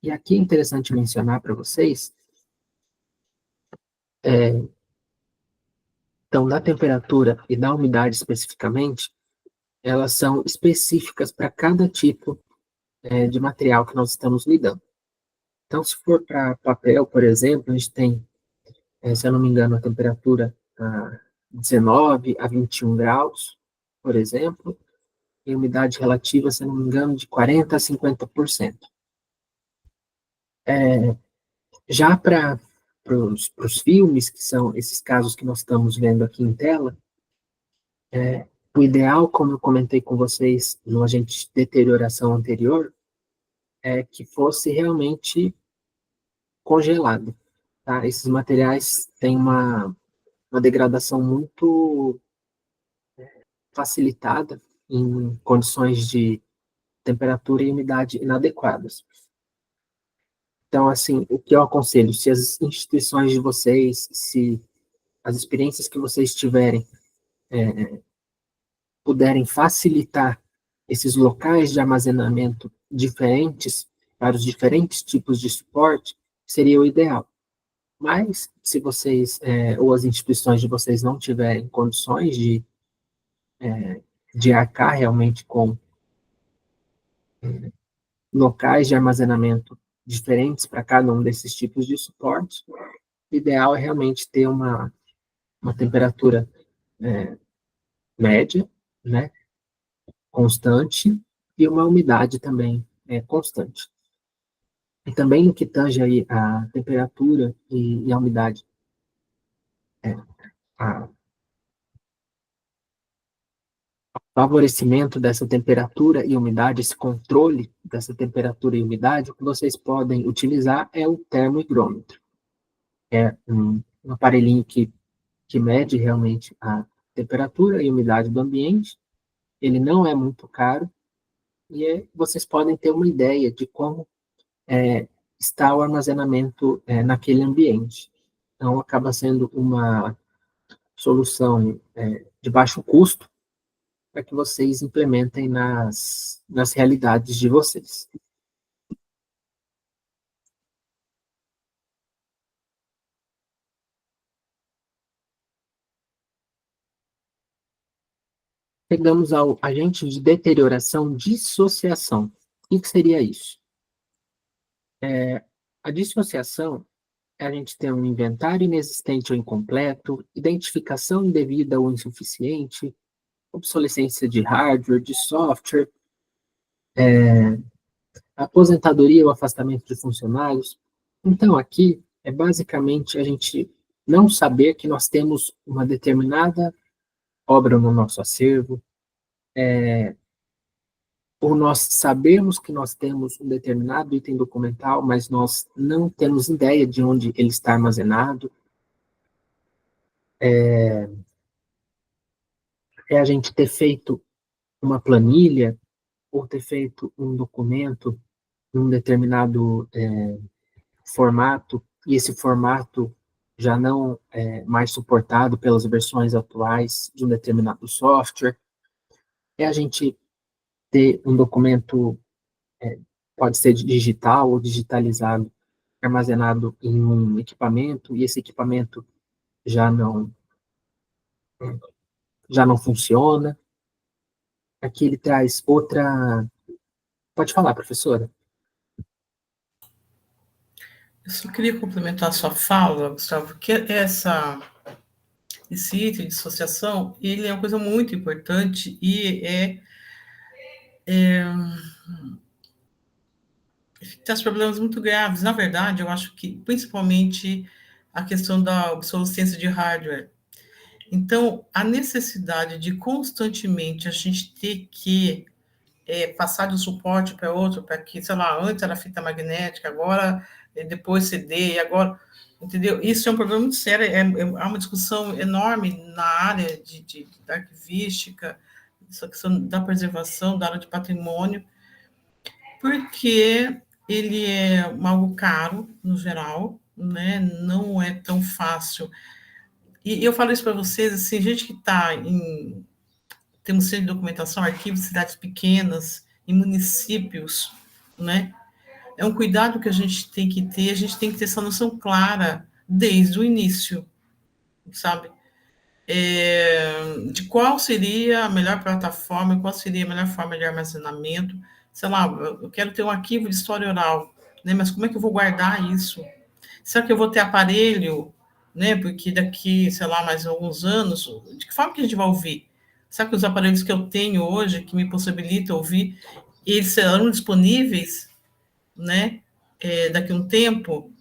E aqui é interessante mencionar para vocês, então, da temperatura e da umidade especificamente, elas são específicas para cada tipo de material que nós estamos lidando. Então, se for para papel, por exemplo, a gente tem, se eu não me engano, a temperatura 19 a 21 graus, por exemplo, e umidade relativa, se eu não me engano, de 40 a 50%. Já para os filmes, que são esses casos que nós estamos vendo aqui em tela, o ideal, como eu comentei com vocês no agente de deterioração anterior, é que fosse realmente congelado. Tá? Esses materiais têm uma degradação muito facilitada em condições de temperatura e umidade inadequadas. Então, assim, o que eu aconselho, se as instituições de vocês, se as experiências que vocês tiverem puderem facilitar esses locais de armazenamento diferentes para os diferentes tipos de suporte, seria o ideal. Mas, se vocês ou as instituições de vocês não tiverem condições de arcar realmente com locais de armazenamento diferentes para cada um desses tipos de suporte, o ideal é realmente ter uma temperatura média, né, constante, e uma umidade também constante. E também no que tange aí a temperatura e a umidade, a favorecimento dessa temperatura e umidade, esse controle dessa temperatura e umidade, o que vocês podem utilizar é o termohigrômetro. É um aparelhinho que mede realmente a temperatura e umidade do ambiente. Ele não é muito caro e vocês podem ter uma ideia de como está o armazenamento naquele ambiente. Então, acaba sendo uma solução de baixo custo para que vocês implementem nas realidades de vocês. Chegamos ao agente de deterioração, dissociação. O que seria isso? A dissociação é a gente ter um inventário inexistente ou incompleto, identificação indevida ou insuficiente, obsolescência de hardware, de software, aposentadoria ou afastamento de funcionários. Então, aqui é basicamente a gente não saber que nós temos uma determinada obra no nosso acervo, ou nós sabemos que nós temos um determinado item documental, mas nós não temos ideia de onde ele está armazenado. É a gente ter feito uma planilha ou ter feito um documento num determinado formato, e esse formato já não é mais suportado pelas versões atuais de um determinado software. É a gente ter um documento, pode ser digital ou digitalizado, armazenado em um equipamento, e esse equipamento já não, já não funciona. Aqui ele traz outra... Pode falar, professora. Eu só queria complementar a sua fala, Gustavo, que esse item de dissociação, ele é uma coisa muito importante e traz problemas muito graves. Na verdade, eu acho que, principalmente, a questão da obsolescência de hardware. Então, a necessidade de constantemente a gente ter que passar de um suporte para outro, para que, sei lá, antes era fita magnética, agora depois CD, agora, entendeu? Isso é um problema muito sério, há uma discussão enorme na área da arquivística, essa questão da preservação, da área de patrimônio, porque ele é algo caro, no geral, né? Não é tão fácil. E eu falo isso para vocês, assim, gente que está em... Temos centro de documentação, arquivos de cidades pequenas, em municípios, né? É um cuidado que a gente tem que ter essa noção clara desde o início, sabe? de qual seria a melhor plataforma, qual seria a melhor forma de armazenamento. Sei lá, eu quero ter um arquivo de história oral, né? Mas como é que eu vou guardar isso? Será que eu vou ter aparelho, né? Porque daqui, sei lá, mais alguns anos, de que forma que a gente vai ouvir? Será que os aparelhos que eu tenho hoje, que me possibilitam ouvir, eles serão disponíveis, né? Daqui a um tempo?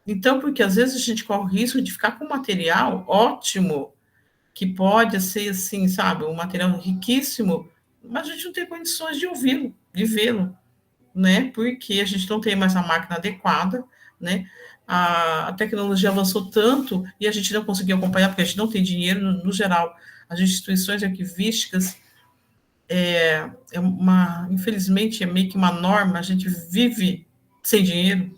Então, porque às vezes a gente corre o risco de ficar com um material ótimo, que pode ser, assim, sabe, um material riquíssimo, mas a gente não tem condições de ouvi-lo, de vê-lo, né? Porque a gente não tem mais a máquina adequada, né? A tecnologia avançou tanto e a gente não conseguiu acompanhar, porque a gente não tem dinheiro, no geral. As instituições arquivísticas, infelizmente, é meio que uma norma, a gente vive sem dinheiro.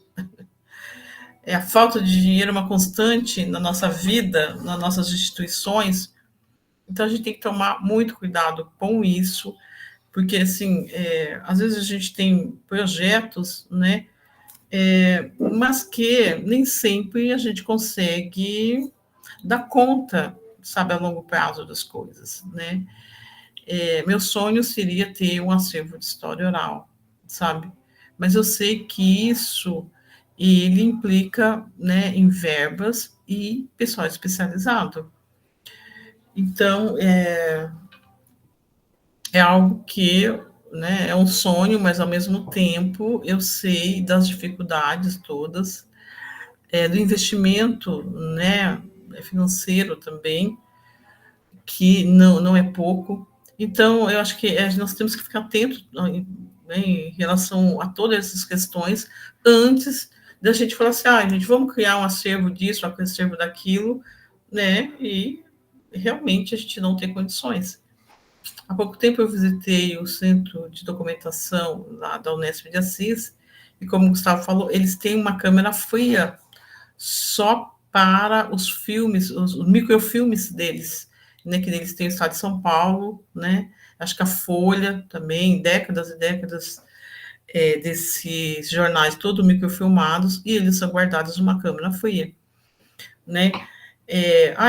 A falta de dinheiro é uma constante na nossa vida, nas nossas instituições. Então, a gente tem que tomar muito cuidado com isso, porque, assim, às vezes a gente tem projetos, né, mas que nem sempre a gente consegue dar conta, sabe, a longo prazo das coisas, né? Meu sonho seria ter um acervo de história oral, sabe? Mas eu sei que isso ele implica, né, em verbas e pessoal especializado. Então, é algo que, né, é um sonho, mas ao mesmo tempo eu sei das dificuldades todas, do investimento, né, financeiro também, que não é pouco. Então, eu acho que nós temos que ficar atentos, né, em relação a todas essas questões antes da gente falar assim, gente, vamos criar um acervo disso, um acervo daquilo, né, e realmente a gente não tem condições. Há pouco tempo eu visitei o Centro de Documentação lá da Unesp de Assis, e como o Gustavo falou, eles têm uma câmera fria só para os filmes, os microfilmes deles, né, que eles têm o Estado de São Paulo, né, acho que a Folha também, décadas e décadas desses jornais todos microfilmados, e eles são guardados numa câmera fria, né.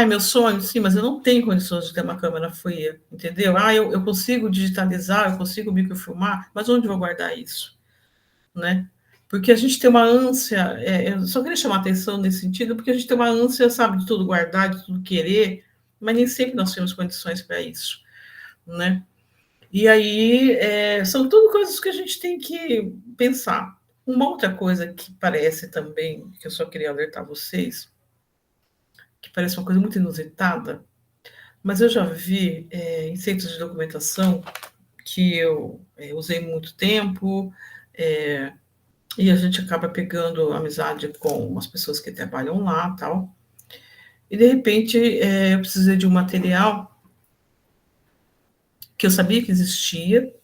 Meu sonho, sim, mas eu não tenho condições de ter uma câmera fria, entendeu? Eu consigo digitalizar, eu consigo microfilmar, mas onde eu vou guardar isso, né? Porque a gente tem uma ânsia, eu só queria chamar atenção nesse sentido, porque a gente tem uma ânsia, sabe, de tudo guardar, de tudo querer, mas nem sempre nós temos condições para isso, né? E aí, são tudo coisas que a gente tem que pensar. Uma outra coisa que parece também, que eu só queria alertar vocês, que parece uma coisa muito inusitada, mas eu já vi em centros de documentação que eu usei muito tempo, e a gente acaba pegando amizade com as pessoas que trabalham lá, tal. E de repente eu precisei de um material que eu sabia que existia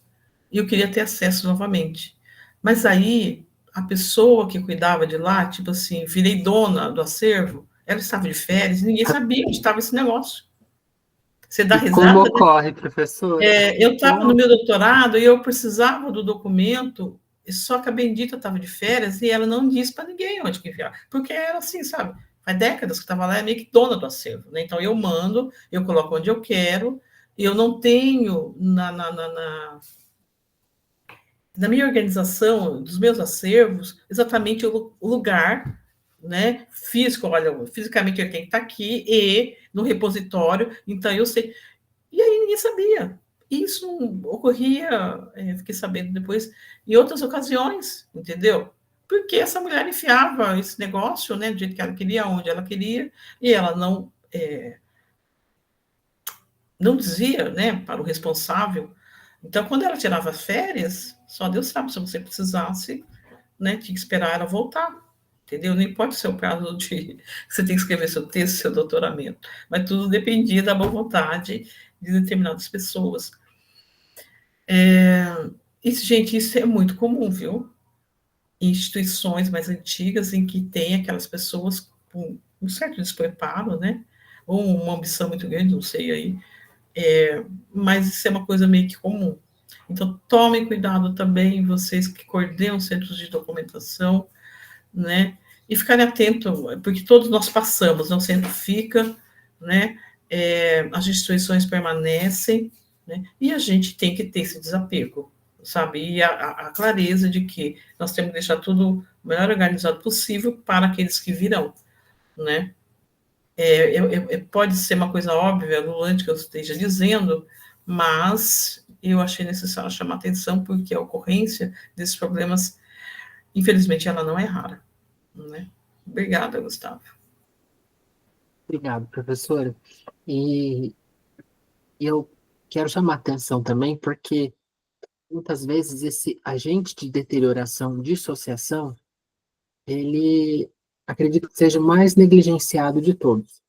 e eu queria ter acesso novamente. Mas aí a pessoa que cuidava de lá, tipo assim, virei dona do acervo, ela estava de férias e ninguém sabia onde estava esse negócio. Você dá E como risada, né? ocorre, professora? Eu estava no Como... meu doutorado e eu precisava do documento, só que a Bendita estava de férias e ela não disse para ninguém onde que enviar, porque era assim, sabe? Faz décadas que estava lá, é meio que dona do acervo, né? Então eu mando, eu coloco onde eu quero, e eu não tenho na minha organização dos meus acervos exatamente o lugar, né, físico, olha, fisicamente ele tem que estar aqui e no repositório, então eu sei. E aí ninguém sabia. Isso ocorria, fiquei sabendo depois, em outras ocasiões, entendeu? Porque essa mulher enfiava esse negócio, né, do jeito que ela queria, onde ela queria, e ela não dizia, né, para o responsável. Então, quando ela tirava férias, só Deus sabe se você precisasse, né, tinha que esperar ela voltar, entendeu? Não importa o seu prazo de você tem que escrever seu texto, seu doutoramento, mas tudo dependia da boa vontade de determinadas pessoas. Isso, gente, isso é muito comum, viu? Em instituições mais antigas, em que tem aquelas pessoas com um certo despreparo, né? Ou uma ambição muito grande, não sei aí, mas isso é uma coisa meio que comum. Então, tomem cuidado também, vocês que coordenam centros de documentação, né? E ficarem atentos, porque todos nós passamos, né? O centro fica, né? as instituições permanecem, né? E a gente tem que ter esse desapego, sabe? E a clareza de que nós temos que deixar tudo o melhor organizado possível para aqueles que virão, né? Pode ser uma coisa óbvia, antes que eu esteja dizendo, mas eu achei necessário chamar atenção porque a ocorrência desses problemas, infelizmente, ela não é rara, né? Obrigada, Gustavo. Obrigado, professora. E eu quero chamar atenção também porque muitas vezes esse agente de deterioração, dissociação, ele acredito que seja o mais negligenciado de todos.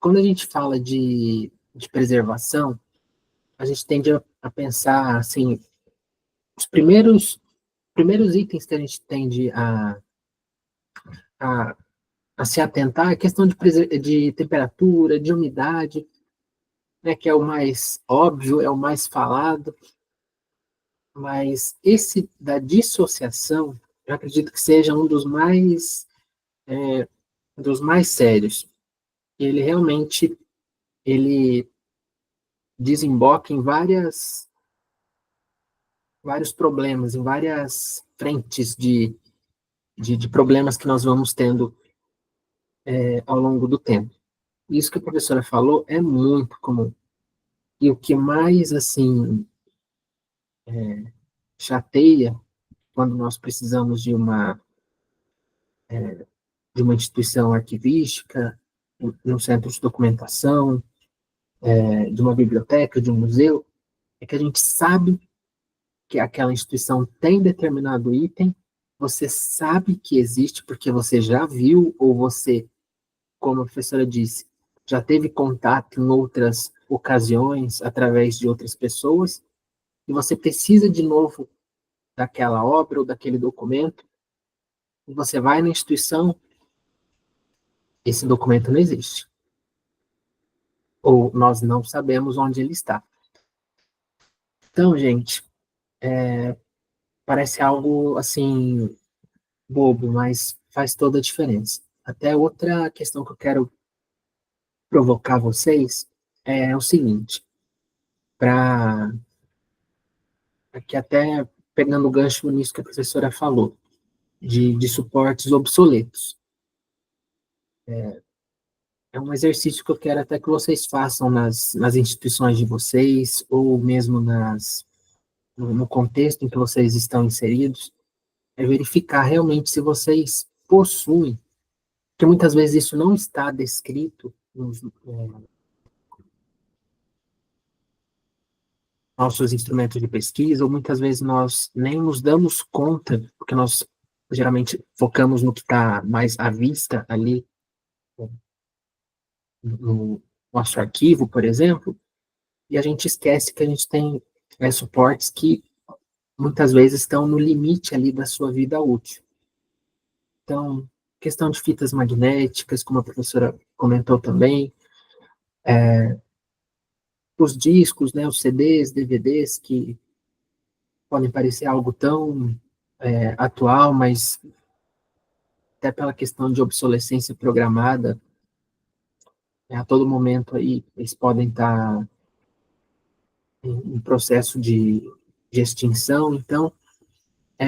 Quando a gente fala de preservação, a gente tende a pensar, assim, os primeiros itens que a gente tende a, a se atentar é a questão de temperatura, de umidade, né, que é o mais óbvio, é o mais falado, mas esse da dissociação, eu acredito que seja um dos mais sérios. Ele realmente, ele desemboca em vários problemas, em várias frentes de problemas que nós vamos tendo ao longo do tempo. Isso que a professora falou é muito comum. E o que mais, assim, chateia quando nós precisamos de uma instituição arquivística, um centro de documentação, de uma biblioteca, de um museu, é que a gente sabe que aquela instituição tem determinado item, você sabe que existe porque você já viu, ou você, como a professora disse, já teve contato em outras ocasiões, através de outras pessoas, e você precisa de novo daquela obra ou daquele documento, e você vai na instituição, esse documento não existe. Ou nós não sabemos onde ele está. Então, gente, parece algo, assim, bobo, mas faz toda a diferença. Até outra questão que eu quero provocar vocês é o seguinte, para aqui até pegando o gancho nisso que a professora falou, de suportes obsoletos. É um exercício que eu quero até que vocês façam nas instituições de vocês, ou mesmo no contexto em que vocês estão inseridos, é verificar realmente se vocês possuem, porque muitas vezes isso não está descrito nos nossos instrumentos de pesquisa, ou muitas vezes nós nem nos damos conta, porque nós geralmente focamos no que está mais à vista ali, no nosso arquivo, por exemplo, e a gente esquece que a gente tem suportes que muitas vezes estão no limite ali da sua vida útil. Então, questão de fitas magnéticas, como a professora comentou também, os discos, né, os CDs, DVDs, que podem parecer algo tão atual, mas até pela questão de obsolescência programada, a todo momento aí eles podem estar em processo de extinção. Então,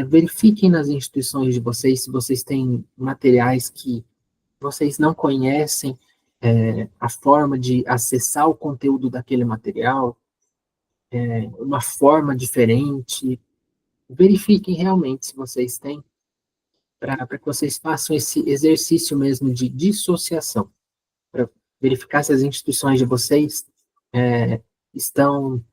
verifiquem nas instituições de vocês se vocês têm materiais que vocês não conhecem, a forma de acessar o conteúdo daquele material, uma forma diferente. Verifiquem realmente se vocês têm, para que vocês façam esse exercício mesmo de dissociação, para verificar se as instituições de vocês estão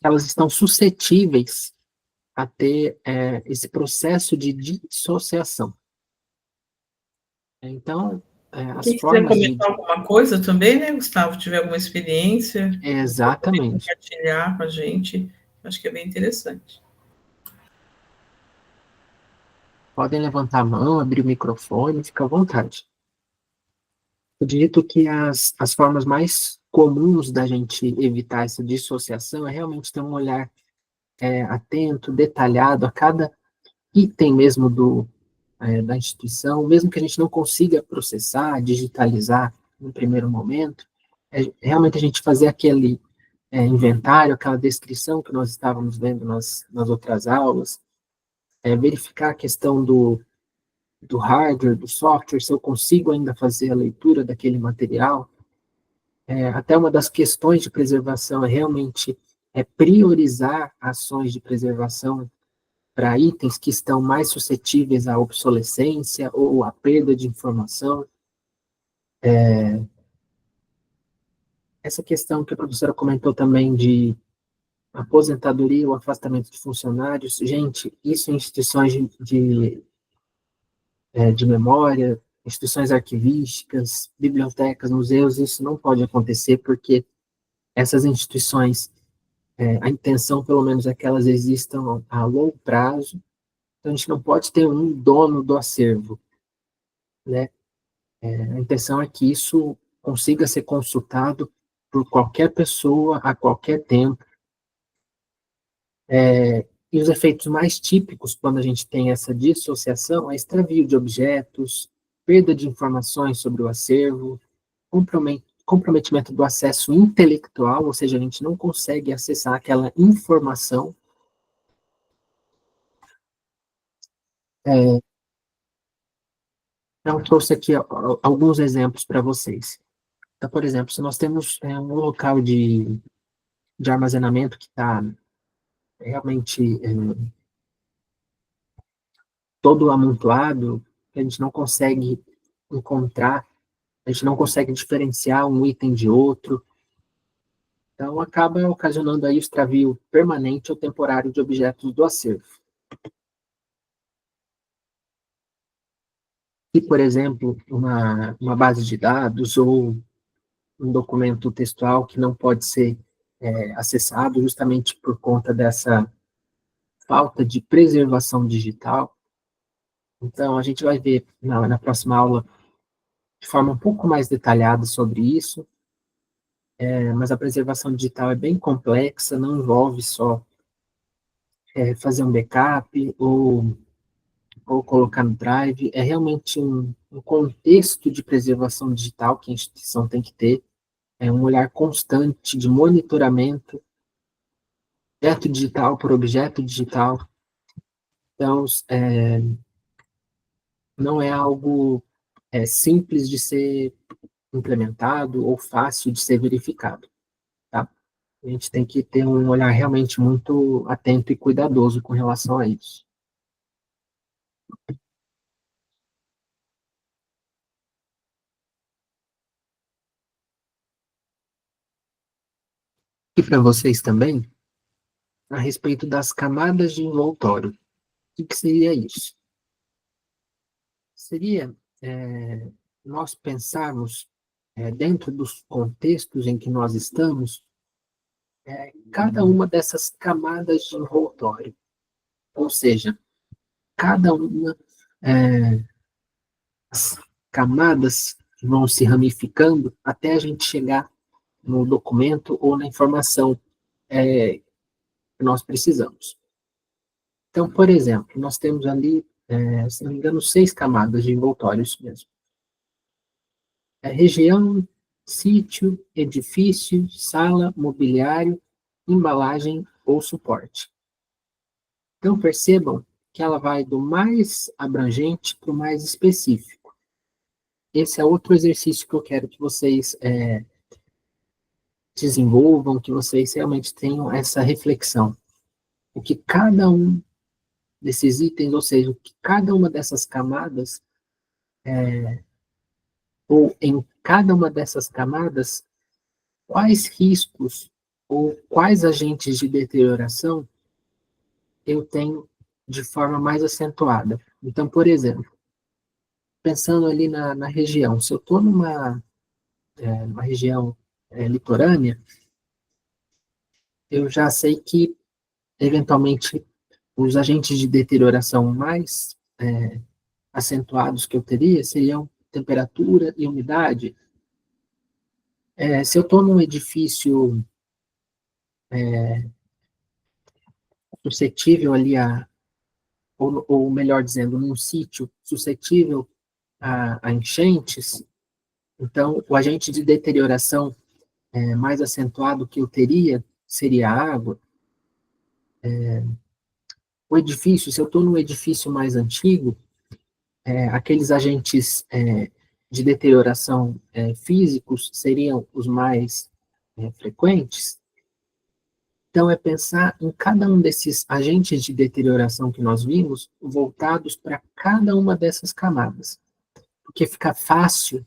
elas estão suscetíveis a ter esse processo de dissociação. Então, as Quem quiser formas de... comentar alguma coisa também, né, Gustavo? Tiver alguma experiência, poder Exatamente. compartilhar com a gente, acho que é bem interessante. Podem levantar a mão, abrir o microfone, fica à vontade. Eu acredito que as formas mais comuns da gente evitar essa dissociação é realmente ter um olhar atento, detalhado a cada item mesmo da instituição, mesmo que a gente não consiga processar, digitalizar no primeiro momento, realmente a gente fazer aquele inventário, aquela descrição que nós estávamos vendo nas outras aulas, verificar a questão do hardware, do software, se eu consigo ainda fazer a leitura daquele material. Até uma das questões de preservação é realmente priorizar ações de preservação para itens que estão mais suscetíveis à obsolescência ou à perda de informação. Essa questão que a professora comentou também de aposentadoria ou afastamento de funcionários, gente, isso em instituições de memória, instituições arquivísticas, bibliotecas, museus, isso não pode acontecer porque essas instituições, a intenção pelo menos é que elas existam a longo prazo, então a gente não pode ter um dono do acervo, né? A intenção é que isso consiga ser consultado por qualquer pessoa, a qualquer tempo. E os efeitos mais típicos quando a gente tem essa dissociação é extravio de objetos, perda de informações sobre o acervo, comprometimento do acesso intelectual, ou seja, a gente não consegue acessar aquela informação. Então, trouxe aqui alguns exemplos para vocês. Então, por exemplo, se nós temos um local de armazenamento que está realmente todo amontoado, que a gente não consegue encontrar, a gente não consegue diferenciar um item de outro, então acaba ocasionando aí o extravio permanente ou temporário de objetos do acervo. E, por exemplo, uma base de dados ou um documento textual que não pode ser acessado justamente por conta dessa falta de preservação digital. Então, a gente vai ver na próxima aula de forma um pouco mais detalhada sobre isso, mas a preservação digital é bem complexa, não envolve só fazer um backup ou colocar no Drive, é realmente um contexto de preservação digital que a instituição tem que ter, é um olhar constante de monitoramento, objeto digital por objeto digital. Então, não é algo simples de ser implementado ou fácil de ser verificado, tá? A gente tem que ter um olhar realmente muito atento e cuidadoso com relação a isso. E para vocês também, a respeito das camadas de envoltório. O que seria isso? Seria nós pensarmos, dentro dos contextos em que nós estamos, cada uma dessas camadas de envoltório. Ou seja, cada uma das camadas que vão se ramificando até a gente chegar no documento ou na informação que nós precisamos. Então, por exemplo, nós temos ali, se não me engano, 6 camadas de envoltório, isso mesmo. Região, sítio, edifício, sala, mobiliário, embalagem ou suporte. Então, percebam que ela vai do mais abrangente para o mais específico. Esse é outro exercício que eu quero que vocês desenvolvam, que vocês realmente tenham essa reflexão. O que cada um desses itens, ou seja, o que cada uma dessas camadas, ou em cada uma dessas camadas, quais riscos ou quais agentes de deterioração eu tenho de forma mais acentuada. Então, por exemplo, pensando ali na região, se eu estou numa região litorânea, eu já sei que, eventualmente, os agentes de deterioração mais acentuados que eu teria seriam temperatura e umidade. Se eu estou num edifício suscetível ali ou melhor dizendo, num sítio suscetível a enchentes, então o agente de deterioração mais acentuado que eu teria seria a água. O edifício, se eu estou num edifício mais antigo, aqueles agentes de deterioração físicos seriam os mais frequentes. Então, é pensar em cada um desses agentes de deterioração que nós vimos, voltados para cada uma dessas camadas. Porque fica fácil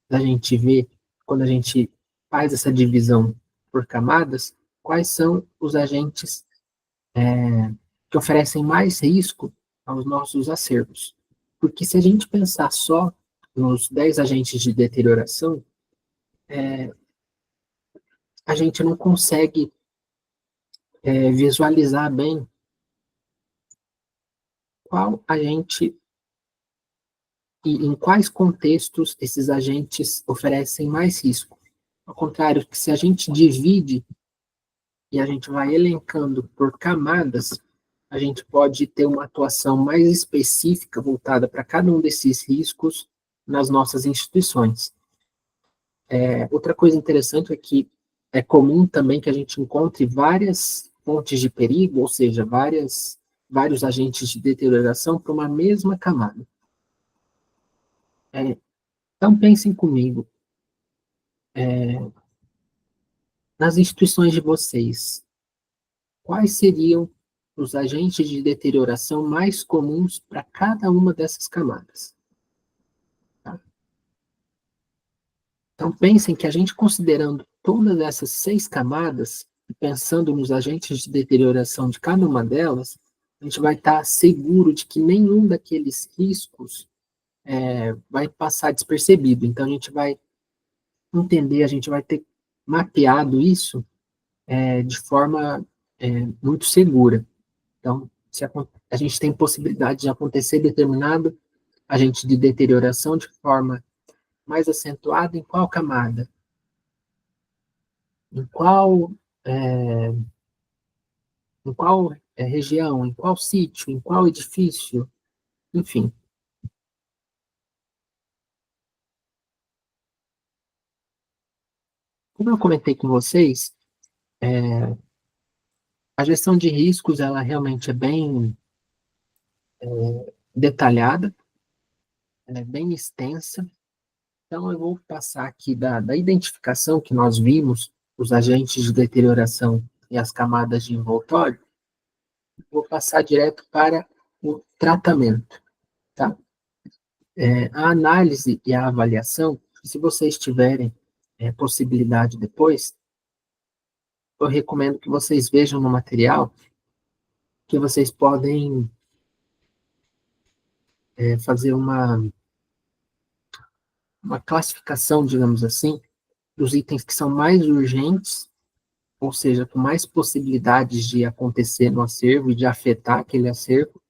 da gente ver, quando a gente faz essa divisão por camadas, quais são os agentes que oferecem mais risco aos nossos acervos. Porque se a gente pensar só nos 10 agentes de deterioração, a gente não consegue visualizar bem qual agente e em quais contextos esses agentes oferecem mais risco. Ao contrário, que se a gente divide e a gente vai elencando por camadas, a gente pode ter uma atuação mais específica voltada para cada um desses riscos nas nossas instituições. Outra coisa interessante é que é comum também que a gente encontre várias fontes de perigo, ou seja, vários agentes de deterioração para uma mesma camada. Então, pensem comigo, nas instituições de vocês, quais seriam os agentes de deterioração mais comuns para cada uma dessas camadas? Tá? Então, pensem que a gente, considerando todas essas 6 camadas, pensando nos agentes de deterioração de cada uma delas, a gente vai estar seguro de que nenhum daqueles riscos vai passar despercebido. Então, a gente vai entender, a gente vai ter mapeado isso de forma muito segura. Então, se a gente tem possibilidade de acontecer determinado agente de deterioração de forma mais acentuada em qual camada? Em qual, região? Em qual sítio? Em qual edifício? Enfim. Como eu comentei com vocês, a gestão de riscos, ela realmente é bem detalhada, ela é bem extensa. Então, eu vou passar aqui da identificação que nós vimos, os agentes de deterioração e as camadas de envoltório, vou passar direto para o tratamento, tá? A análise e a avaliação, se vocês tiverem possibilidade depois, eu recomendo que vocês vejam no material que vocês podem fazer uma classificação, digamos assim, dos itens que são mais urgentes, ou seja, com mais possibilidades de acontecer no acervo e de afetar aquele acervo,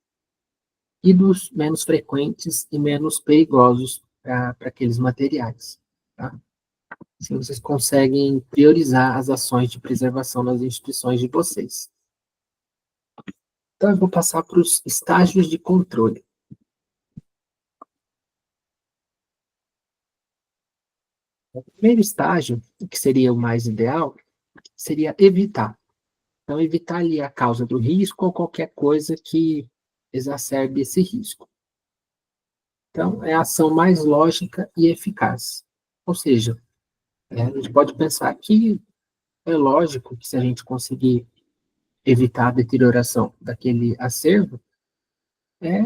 e dos menos frequentes e menos perigosos para aqueles materiais. Tá? Assim vocês conseguem priorizar as ações de preservação nas instituições de vocês. Então, eu vou passar para os estágios de controle. O primeiro estágio, que seria o mais ideal, seria evitar. Então, evitar ali a causa do risco ou qualquer coisa que exacerbe esse risco. Então, é a ação mais lógica e eficaz. Ou seja, a gente pode pensar que é lógico que se a gente conseguir evitar a deterioração daquele acervo, é,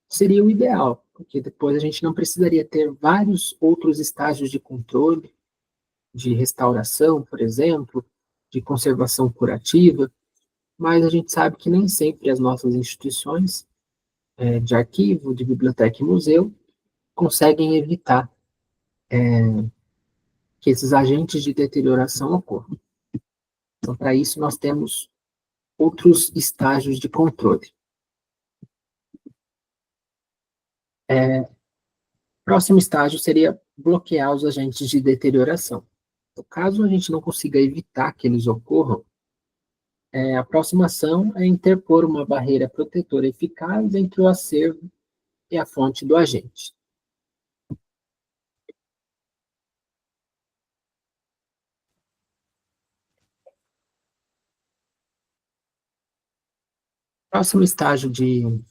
seria o ideal, porque depois a gente não precisaria ter vários outros estágios de controle, de restauração, por exemplo, de conservação curativa, mas a gente sabe que nem sempre as nossas instituições de arquivo, de biblioteca e museu conseguem evitar que esses agentes de deterioração ocorram. Então, para isso, nós temos outros estágios de controle. Próximo estágio seria bloquear os agentes de deterioração. Então, caso a gente não consiga evitar que eles ocorram, A próxima ação é interpor uma barreira protetora eficaz entre o acervo e a fonte do agente. O próximo estágio de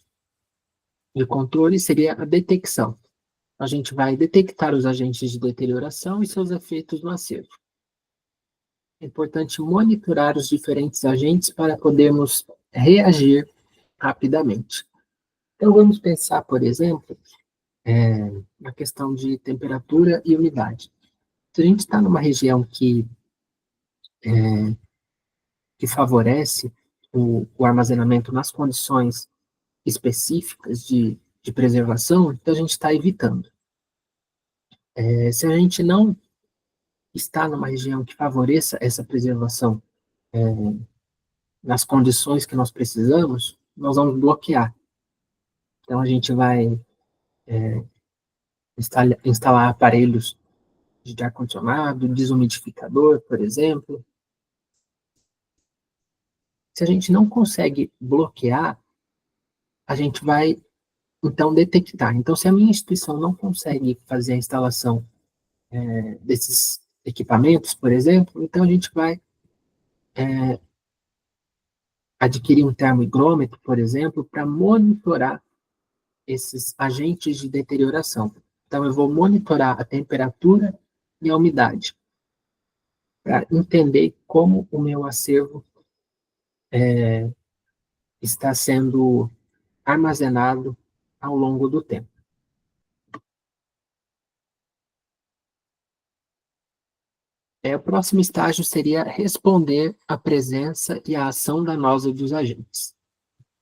controle seria a detecção. A gente vai detectar os agentes de deterioração e seus efeitos no acervo. É importante monitorar os diferentes agentes para podermos reagir rapidamente. Então, vamos pensar, por exemplo, na questão de temperatura e umidade. Se a gente está numa região que favorece o armazenamento nas condições específicas de preservação, então a gente está evitando. Se a gente não está numa região que favoreça essa preservação nas condições que nós precisamos, nós vamos bloquear. Então a gente vai instalar aparelhos de ar-condicionado, desumidificador, por exemplo. Se a gente não consegue bloquear, a gente vai, então, detectar. Então, se a minha instituição não consegue fazer a instalação desses equipamentos, por exemplo, então a gente vai adquirir um termohigrômetro, por exemplo, para monitorar esses agentes de deterioração. Então, eu vou monitorar a temperatura e a umidade, para entender como o meu acervo está sendo armazenado ao longo do tempo. O próximo estágio seria responder à presença e à ação danosa dos agentes.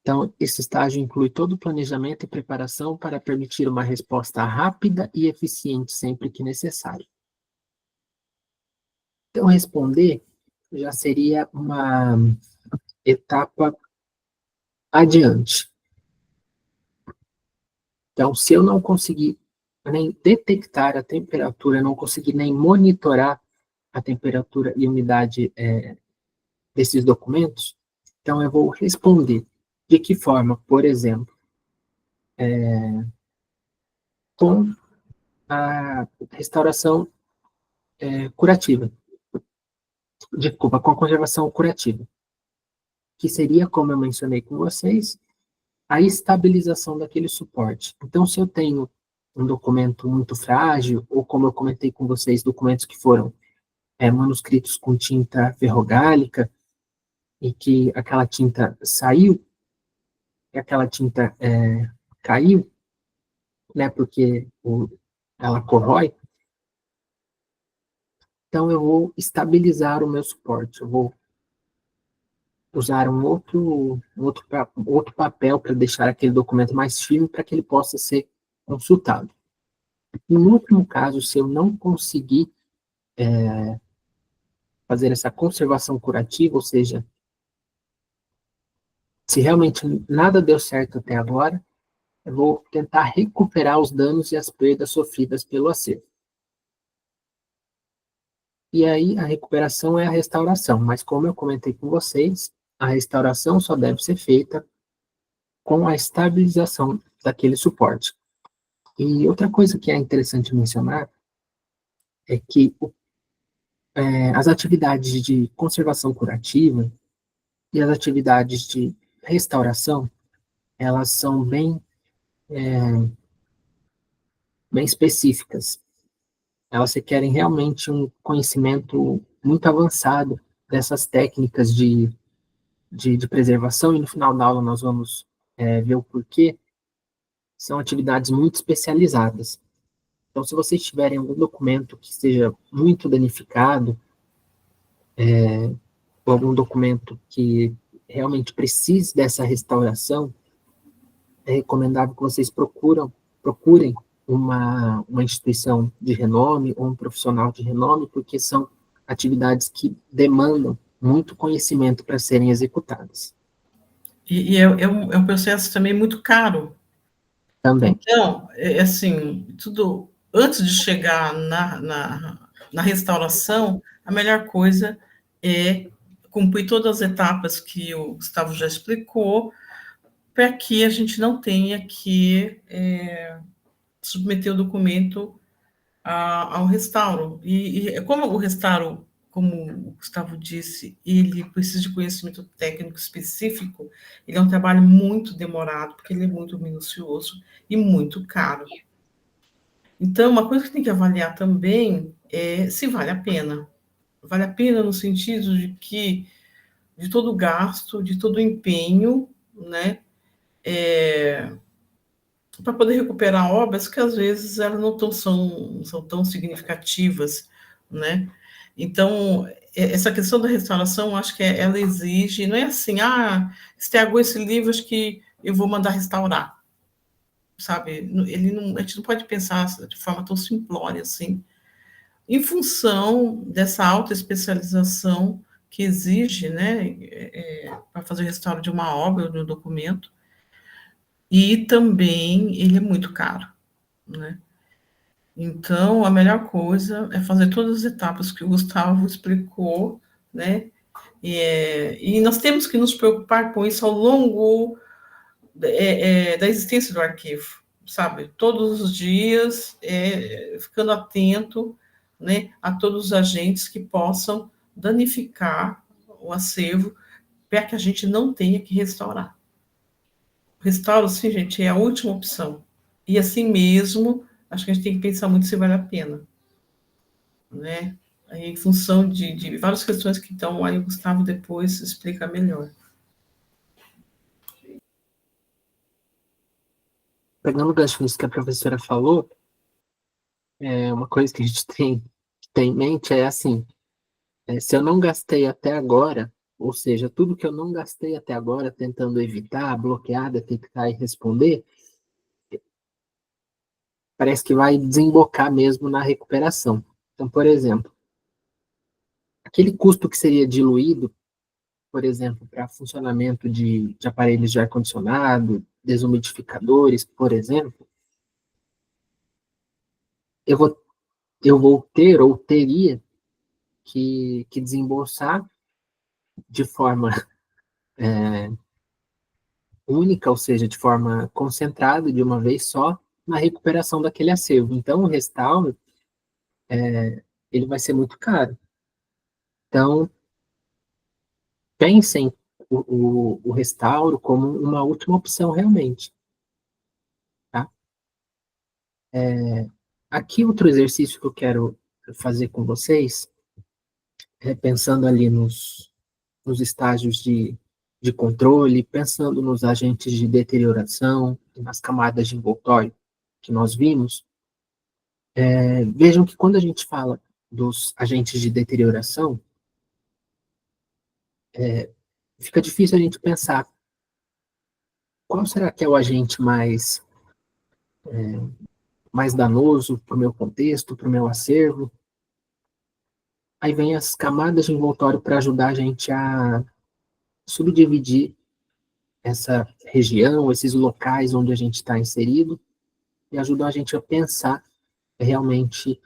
Então, esse estágio inclui todo o planejamento e preparação para permitir uma resposta rápida e eficiente sempre que necessário. Então, responder já seria uma etapa adiante. Então, se eu não conseguir nem detectar a temperatura, não conseguir nem monitorar a temperatura e umidade desses documentos, então eu vou responder. De que forma? Por exemplo, com a restauração curativa. Desculpa, com a conservação curativa. Que seria, como eu mencionei com vocês, a estabilização daquele suporte. Então, se eu tenho um documento muito frágil, ou como eu comentei com vocês, documentos que foram manuscritos com tinta ferrogálica, e que aquela tinta saiu, e aquela tinta caiu, né, porque ela corrói, então eu vou estabilizar o meu suporte, eu vou usar outro papel para deixar aquele documento mais firme para que ele possa ser consultado. No último caso, se eu não conseguir fazer essa conservação curativa, ou seja, se realmente nada deu certo até agora, eu vou tentar recuperar os danos e as perdas sofridas pelo acervo. E aí a recuperação é a restauração, mas como eu comentei com vocês, a restauração só deve ser feita com a estabilização daquele suporte. E outra coisa que é interessante mencionar é que as atividades de conservação curativa e as atividades de restauração, elas são bem específicas. Elas requerem realmente um conhecimento muito avançado dessas técnicas de preservação, e no final da aula nós vamos ver o porquê. São atividades muito especializadas. Então, se vocês tiverem algum documento que esteja muito danificado, ou algum documento que realmente precise dessa restauração, é recomendável que vocês procurem uma instituição de renome ou um profissional de renome, porque são atividades que demandam muito conhecimento para serem executadas. E é um processo também muito caro. Também. Então, assim, tudo antes de chegar na restauração, a melhor coisa é cumprir todas as etapas que o Gustavo já explicou, para que a gente não tenha que submeter o documento ao restauro. E como o restauro, como o Gustavo disse, ele precisa de conhecimento técnico específico, ele é um trabalho muito demorado, porque ele é muito minucioso e muito caro. Então, uma coisa que tem que avaliar também é se vale a pena. Vale a pena no sentido de que, de todo o gasto, de todo o empenho, né, para poder recuperar obras que às vezes elas não são tão significativas, né? Então, essa questão da restauração, acho que ela exige, não é assim, estragou esse livro, acho que eu vou mandar restaurar, sabe? A gente não pode pensar de forma tão simplória assim, em função dessa alta especialização que exige, né, para fazer o restauro de uma obra ou de um documento, e também ele é muito caro, né? Então, a melhor coisa é fazer todas as etapas que o Gustavo explicou, né? E nós temos que nos preocupar com isso ao longo da existência do arquivo, sabe? Todos os dias, ficando atento, né, a todos os agentes que possam danificar o acervo para que a gente não tenha que restaurar. Restauro, sim, gente, é a última opção. E assim mesmo, acho que a gente tem que pensar muito se vale a pena, né? Aí, em função de várias questões que estão aí, o Gustavo depois explica melhor. Pegando o gancho nisso que a professora falou, uma coisa que a gente tem em mente é assim, se eu não gastei até agora, ou seja, tudo que eu não gastei até agora tentando evitar, bloquear, detectar e responder, parece que vai desembocar mesmo na recuperação. Então, por exemplo, aquele custo que seria diluído, por exemplo, para funcionamento de aparelhos de ar-condicionado, desumidificadores, por exemplo, eu vou, eu vou ter ou teria que desembolsar de forma única, ou seja, de forma concentrada, de uma vez só, na recuperação daquele acervo. Então, o restauro, ele vai ser muito caro. Então, pensem o restauro como uma última opção realmente, tá? Aqui, outro exercício que eu quero fazer com vocês, pensando ali nos estágios de controle, pensando nos agentes de deterioração, nas camadas de envoltório que nós vimos, vejam que quando a gente fala dos agentes de deterioração, fica difícil a gente pensar qual será que é o agente mais danoso para o meu contexto, para o meu acervo. Aí vem as camadas de envoltório para ajudar a gente a subdividir essa região, esses locais onde a gente está inserido, e ajudam a gente a pensar realmente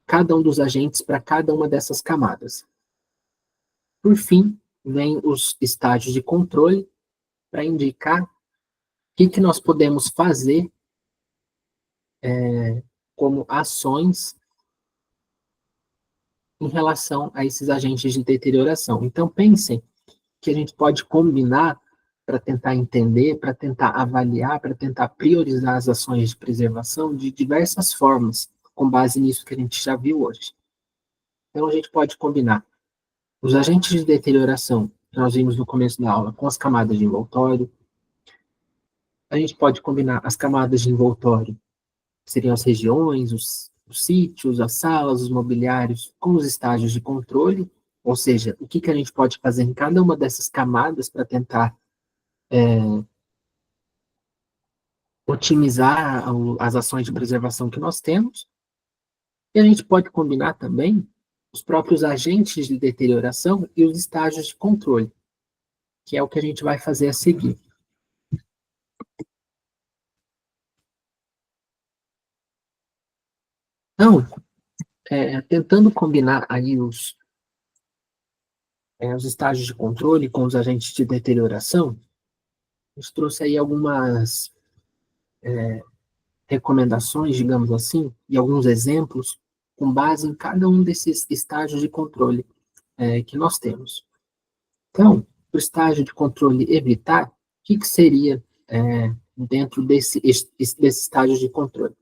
cada um dos agentes para cada uma dessas camadas. Por fim, vem os estágios de controle para indicar o que nós podemos fazer como ações em relação a esses agentes de deterioração. Então, pensem que a gente pode combinar para tentar entender, para tentar avaliar, para tentar priorizar as ações de preservação de diversas formas, com base nisso que a gente já viu hoje. Então, a gente pode combinar os agentes de deterioração, que nós vimos no começo da aula, com as camadas de envoltório. A gente pode combinar as camadas de envoltório, que seriam as regiões, os sítios, as salas, os mobiliários, com os estágios de controle, ou seja, o que a gente pode fazer em cada uma dessas camadas para tentar otimizar as ações de preservação que nós temos. E a gente pode combinar também os próprios agentes de deterioração e os estágios de controle, que é o que a gente vai fazer a seguir. Então, tentando combinar aí os estágios de controle com os agentes de deterioração, a gente trouxe aí algumas recomendações, digamos assim, e alguns exemplos com base em cada um desses estágios de controle que nós temos. Então, o estágio de controle evitar, o que seria dentro desse estágio de controle?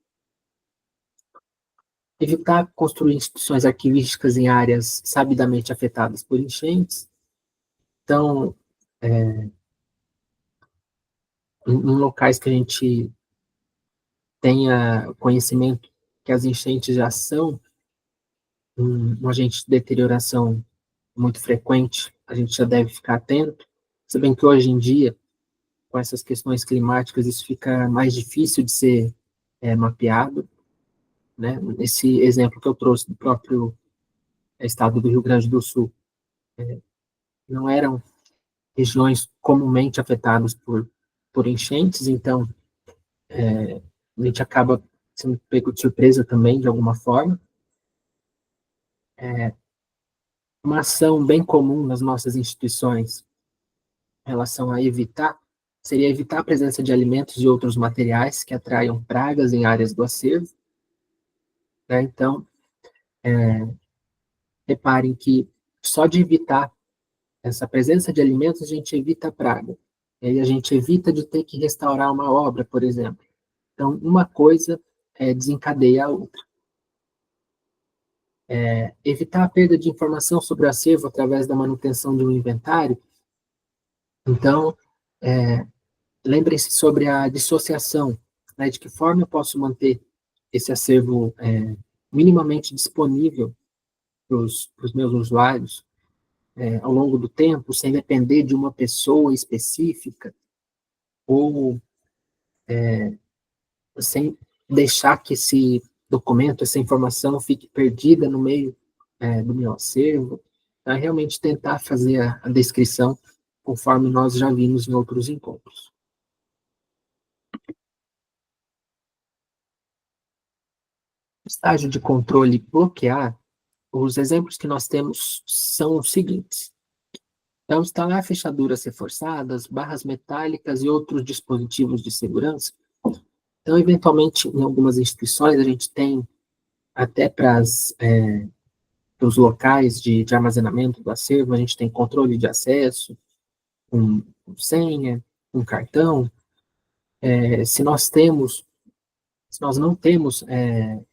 Evitar construir instituições arquivísticas em áreas sabidamente afetadas por enchentes. Então, em locais que a gente tenha conhecimento que as enchentes já são um agente de deterioração muito frequente, a gente já deve ficar atento. Se bem que hoje em dia, com essas questões climáticas, isso fica mais difícil de ser mapeado, né? Esse exemplo que eu trouxe do próprio estado do Rio Grande do Sul, não eram regiões comumente afetadas por enchentes, então a gente acaba sendo pego de surpresa também, de alguma forma. Uma ação bem comum nas nossas instituições em relação a evitar, seria evitar a presença de alimentos e outros materiais que atraiam pragas em áreas do acervo, né? Então, reparem que só de evitar essa presença de alimentos, a gente evita a praga. E aí a gente evita de ter que restaurar uma obra, por exemplo. Então, uma coisa desencadeia a outra. Evitar a perda de informação sobre o acervo através da manutenção de um inventário. Então, lembrem-se sobre a dissociação, né, de que forma eu posso manter esse acervo minimamente disponível para os meus usuários ao longo do tempo, sem depender de uma pessoa específica, ou sem deixar que esse documento, essa informação fique perdida no meio do meu acervo. Então, realmente tentar fazer a descrição conforme nós já vimos em outros encontros. Estágio de controle bloquear, os exemplos que nós temos são os seguintes. Então, instalar fechaduras reforçadas, barras metálicas e outros dispositivos de segurança. Então, eventualmente, em algumas instituições, a gente tem até para os locais de armazenamento do acervo, a gente tem controle de acesso, com senha, com cartão. Se nós não temos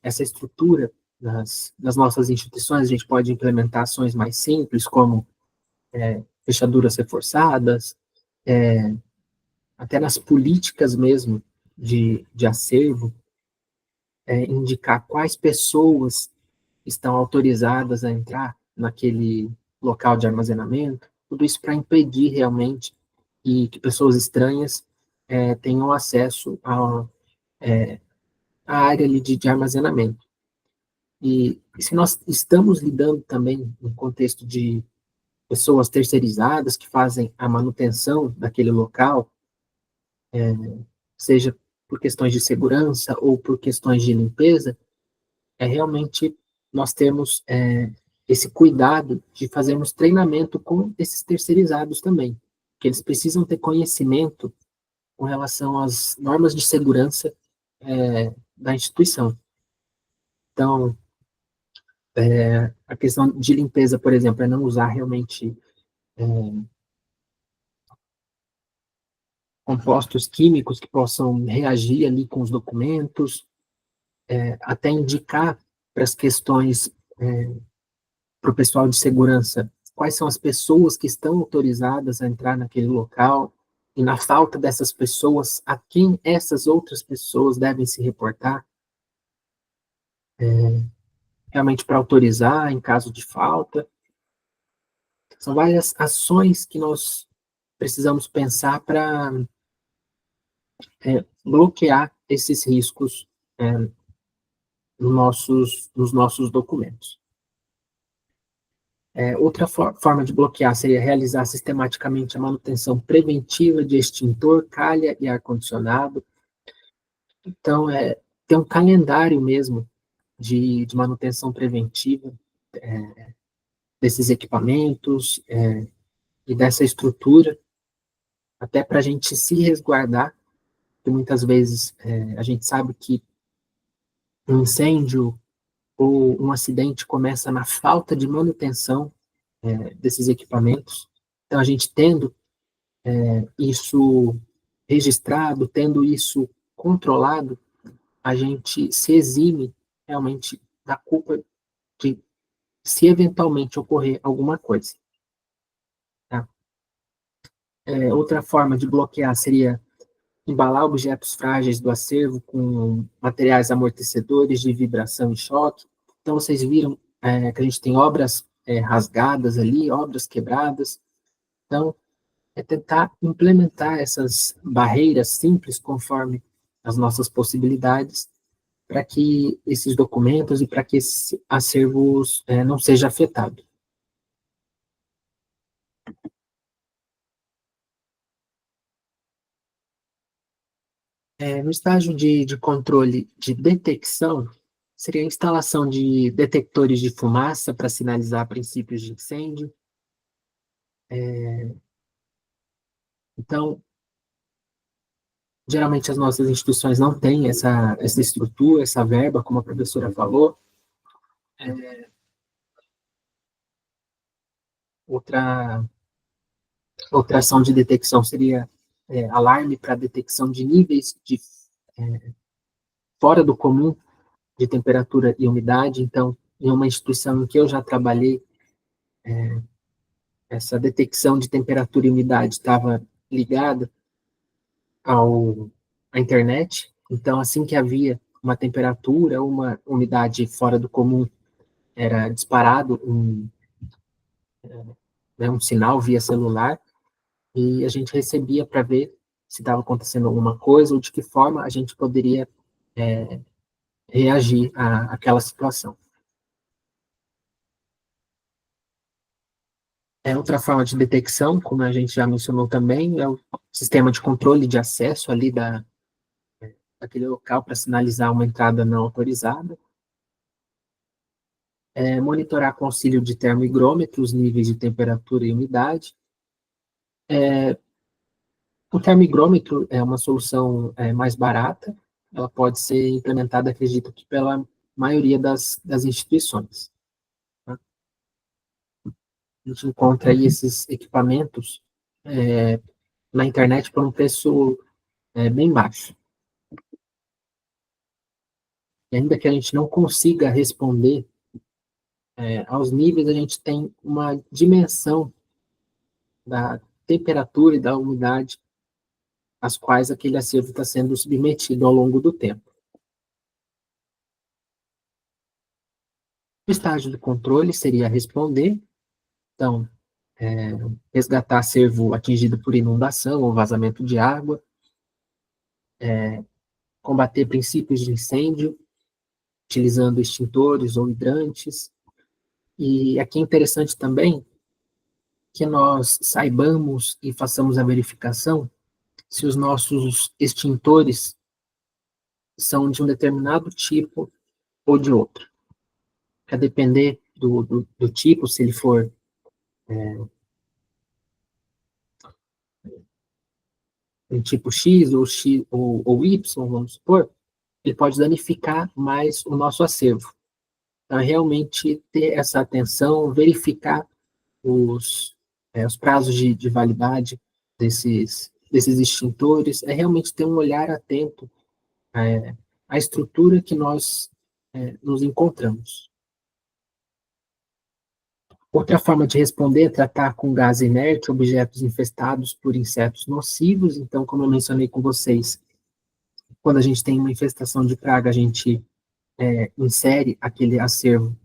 essa estrutura nas nossas instituições, a gente pode implementar ações mais simples, como fechaduras reforçadas, até nas políticas mesmo de acervo, indicar quais pessoas estão autorizadas a entrar naquele local de armazenamento, tudo isso para impedir realmente que pessoas estranhas tenham acesso à área ali de armazenamento. E se nós estamos lidando também no contexto de pessoas terceirizadas que fazem a manutenção daquele local, seja por questões de segurança ou por questões de limpeza, realmente nós temos esse cuidado de fazermos treinamento com esses terceirizados também, que eles precisam ter conhecimento com relação às normas de segurança da instituição. Então, a questão de limpeza, por exemplo, é não usar realmente compostos químicos que possam reagir ali com os documentos, até indicar para as questões para o pessoal de segurança quais são as pessoas que estão autorizadas a entrar naquele local, e na falta dessas pessoas, a quem essas outras pessoas devem se reportar, realmente para autorizar em caso de falta. São várias ações que nós precisamos pensar para bloquear esses riscos nos nossos documentos. Outra forma de bloquear seria realizar sistematicamente a manutenção preventiva de extintor, calha e ar-condicionado. Então, ter um calendário mesmo de manutenção preventiva, desses equipamentos e dessa estrutura, até para a gente se resguardar, porque muitas vezes a gente sabe que um incêndio ou um acidente começa na falta de manutenção desses equipamentos. Então, a gente tendo isso registrado, tendo isso controlado, a gente se exime realmente da culpa de se eventualmente ocorrer alguma coisa. Tá? Outra forma de bloquear seria embalar objetos frágeis do acervo com materiais amortecedores de vibração e choque. Então, vocês viram que a gente tem obras rasgadas ali, obras quebradas. Então, é tentar implementar essas barreiras simples conforme as nossas possibilidades, para que esses documentos e para que esse acervo não seja afetado. No estágio de controle de detecção, seria a instalação de detectores de fumaça para sinalizar princípios de incêndio. Então, geralmente as nossas instituições não têm essa estrutura, essa verba, como a professora falou. Outra, outra ação de detecção seria alarme para detecção de níveis fora do comum de temperatura e umidade. Então, em uma instituição em que eu já trabalhei, essa detecção de temperatura e umidade estava ligada à internet. Então, assim que havia uma temperatura ou uma umidade fora do comum, era disparado um sinal via celular e a gente recebia para ver se estava acontecendo alguma coisa ou de que forma a gente poderia reagir àquela situação. Outra forma de detecção, como a gente já mencionou também, é o sistema de controle de acesso ali daquele local para sinalizar uma entrada não autorizada. Monitorar com auxílio de termoigrômetro os níveis de temperatura e umidade. O termoigrômetro é uma solução mais barata, ela pode ser implementada, acredito que pela maioria das instituições. Tá? A gente encontra aí esses equipamentos na internet por um preço bem baixo. E ainda que a gente não consiga responder aos níveis, a gente tem uma dimensão da temperatura e da umidade às quais aquele acervo está sendo submetido ao longo do tempo. O estágio do controle seria responder, então, resgatar acervo atingido por inundação ou vazamento de água, combater princípios de incêndio, utilizando extintores ou hidrantes. E aqui é interessante também que nós saibamos e façamos a verificação se os nossos extintores são de um determinado tipo ou de outro. Para depender do tipo, se ele for um tipo X ou Y, vamos supor, ele pode danificar mais o nosso acervo. Então, é realmente ter essa atenção, verificar os prazos de validade desses extintores, é realmente ter um olhar atento à estrutura que nós nos encontramos. Outra forma de responder é tratar com gás inerte objetos infestados por insetos nocivos. Então, como eu mencionei com vocês, quando a gente tem uma infestação de praga, a gente insere aquele acervo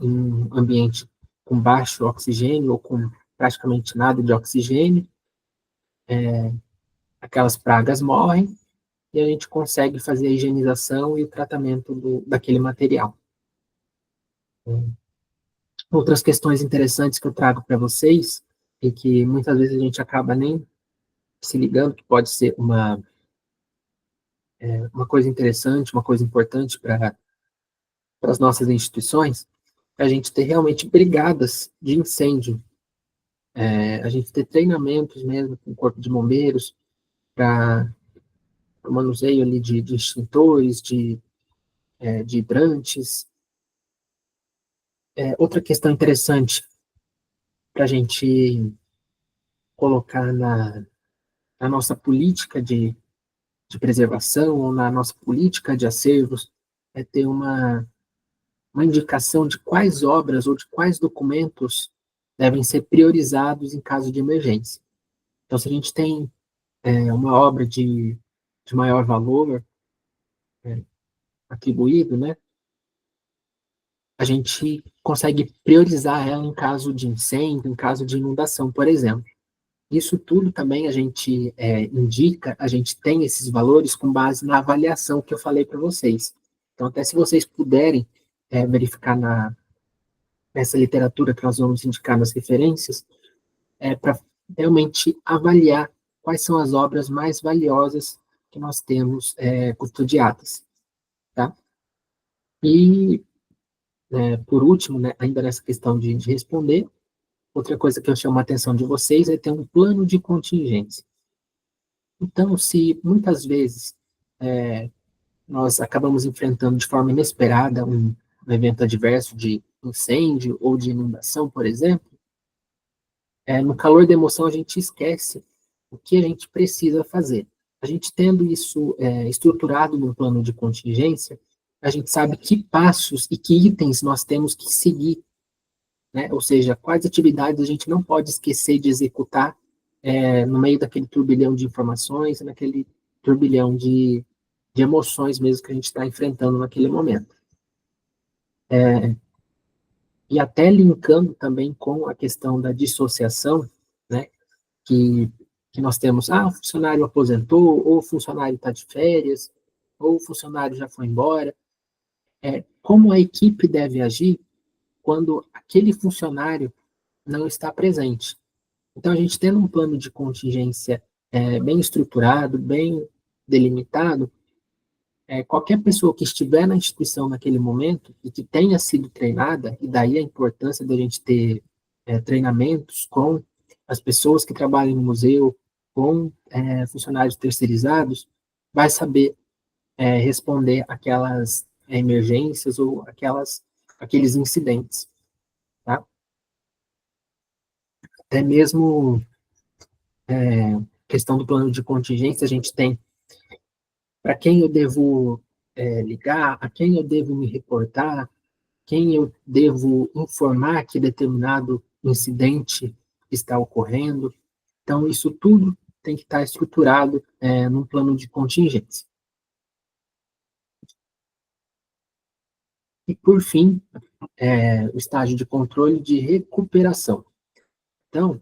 em um ambiente com baixo oxigênio ou com praticamente nada de oxigênio. Aquelas pragas morrem e a gente consegue fazer a higienização e o tratamento daquele material. Outras questões interessantes que eu trago para vocês e que muitas vezes a gente acaba nem se ligando que pode ser uma coisa interessante, uma coisa importante para as nossas instituições, a gente ter realmente brigadas de incêndio, a gente ter treinamentos mesmo com o Corpo de Bombeiros para o manuseio ali de extintores, de hidrantes. Outra questão interessante para a gente colocar na nossa política de preservação ou na nossa política de acervos é ter uma indicação de quais obras ou de quais documentos devem ser priorizados em caso de emergência. Então, se a gente tem uma obra de maior valor atribuído, né, a gente consegue priorizar ela em caso de incêndio, em caso de inundação, por exemplo. Isso tudo também a gente indica, a gente tem esses valores com base na avaliação que eu falei para vocês. Então, até se vocês puderem verificar nessa literatura que nós vamos indicar nas referências, para realmente avaliar quais são as obras mais valiosas que nós temos custodiadas, tá? E, por último, né, ainda nessa questão de responder, outra coisa que eu chamo a atenção de vocês é ter um plano de contingência. Então, se muitas vezes nós acabamos enfrentando de forma inesperada um evento adverso de incêndio ou de inundação, por exemplo, no calor da emoção a gente esquece o que a gente precisa fazer. A gente tendo isso estruturado no plano de contingência, a gente sabe que passos e que itens nós temos que seguir, né? Ou seja, quais atividades a gente não pode esquecer de executar no meio daquele turbilhão de informações, naquele turbilhão de emoções mesmo que a gente está enfrentando naquele momento. E até linkando também com a questão da dissociação, né, que nós temos, o funcionário aposentou, ou o funcionário está de férias, ou o funcionário já foi embora. Como a equipe deve agir quando aquele funcionário não está presente. Então, a gente tendo um plano de contingência bem estruturado, bem delimitado, qualquer pessoa que estiver na instituição naquele momento e que tenha sido treinada, e daí a importância da gente ter treinamentos com as pessoas que trabalham no museu, com funcionários terceirizados, vai saber responder aquelas emergências ou aqueles incidentes, tá? Até mesmo questão do plano de contingência, a gente tem para quem eu devo ligar, a quem eu devo me reportar, quem eu devo informar que determinado incidente está ocorrendo. Então, isso tudo tem que estar estruturado num plano de contingência. E, por fim, o estágio de controle de recuperação. Então,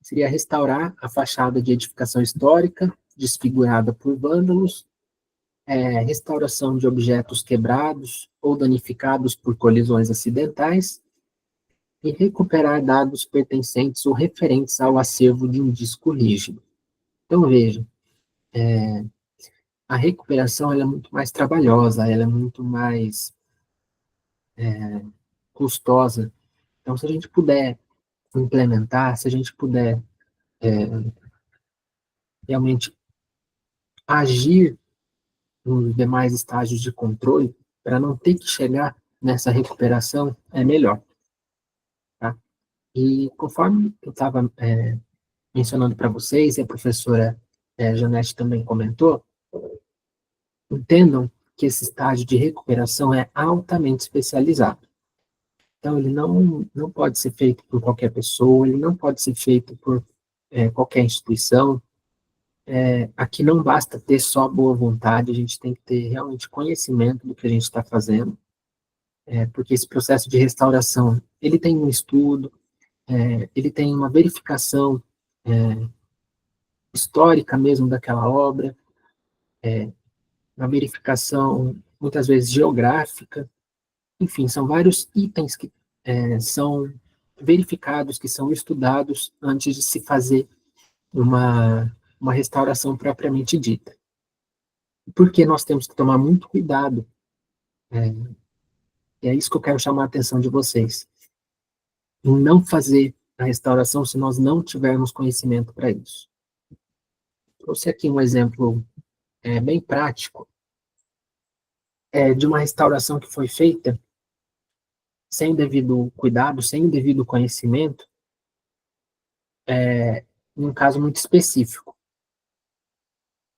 seria restaurar a fachada de edificação histórica, desfigurada por vândalos, restauração de objetos quebrados ou danificados por colisões acidentais, e recuperar dados pertencentes ou referentes ao acervo de um disco rígido. Então, veja, a recuperação ela é muito mais trabalhosa, ela é muito mais custosa. Então, se a gente puder implementar, se a gente puder realmente agir nos demais estágios de controle, para não ter que chegar nessa recuperação, é melhor. Tá? E conforme eu estava mencionando para vocês, e a professora Janete também comentou, entendam que esse estágio de recuperação é altamente especializado. Então, ele não pode ser feito por qualquer pessoa, ele não pode ser feito por qualquer instituição. Aqui não basta ter só boa vontade, a gente tem que ter realmente conhecimento do que a gente está fazendo, porque esse processo de restauração, ele tem um estudo, ele tem uma verificação histórica mesmo daquela obra, uma verificação muitas vezes geográfica, enfim, são vários itens que são verificados, que são estudados antes de se fazer uma restauração propriamente dita. Porque nós temos que tomar muito cuidado E é isso que eu quero chamar a atenção de vocês. Em não fazer a restauração se nós não tivermos conhecimento para isso. Trouxe aqui um exemplo bem prático de uma restauração que foi feita sem o devido cuidado, sem o devido conhecimento, em um caso muito específico.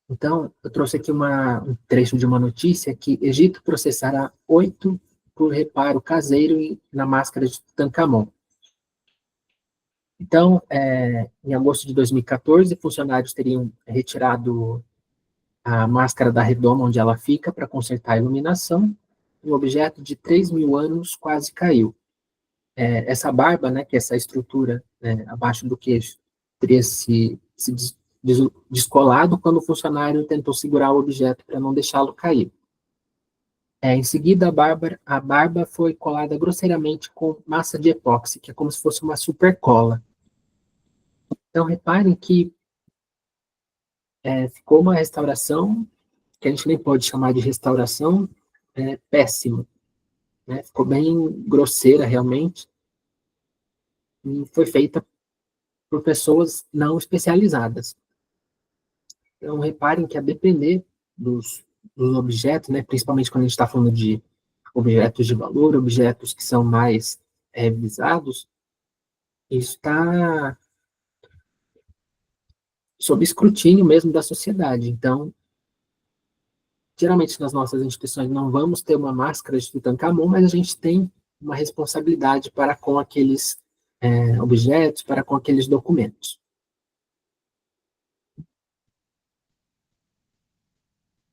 Então, eu trouxe aqui um trecho de uma notícia que Egito processará 8 por reparo caseiro na máscara de Tutankhamon. Então, em agosto de 2014, funcionários teriam retirado a máscara da redoma onde ela fica para consertar a iluminação. Um objeto de 3.000 anos quase caiu. Essa barba, né, que é essa estrutura abaixo do queixo, teria se descolado quando o funcionário tentou segurar o objeto para não deixá-lo cair. Em seguida, a barba foi colada grosseiramente com massa de epóxi, que é como se fosse uma super cola. Então, reparem que ficou uma restauração, que a gente nem pode chamar de restauração, péssima. Né? Ficou bem grosseira, realmente, e foi feita por pessoas não especializadas. Então, reparem que a depender dos objetos, né, principalmente quando a gente está falando de objetos de valor, objetos que são mais visados, isso está sob escrutínio mesmo da sociedade. Então, geralmente nas nossas instituições não vamos ter uma máscara de Tutankhamon, mas a gente tem uma responsabilidade para com aqueles objetos, para com aqueles documentos.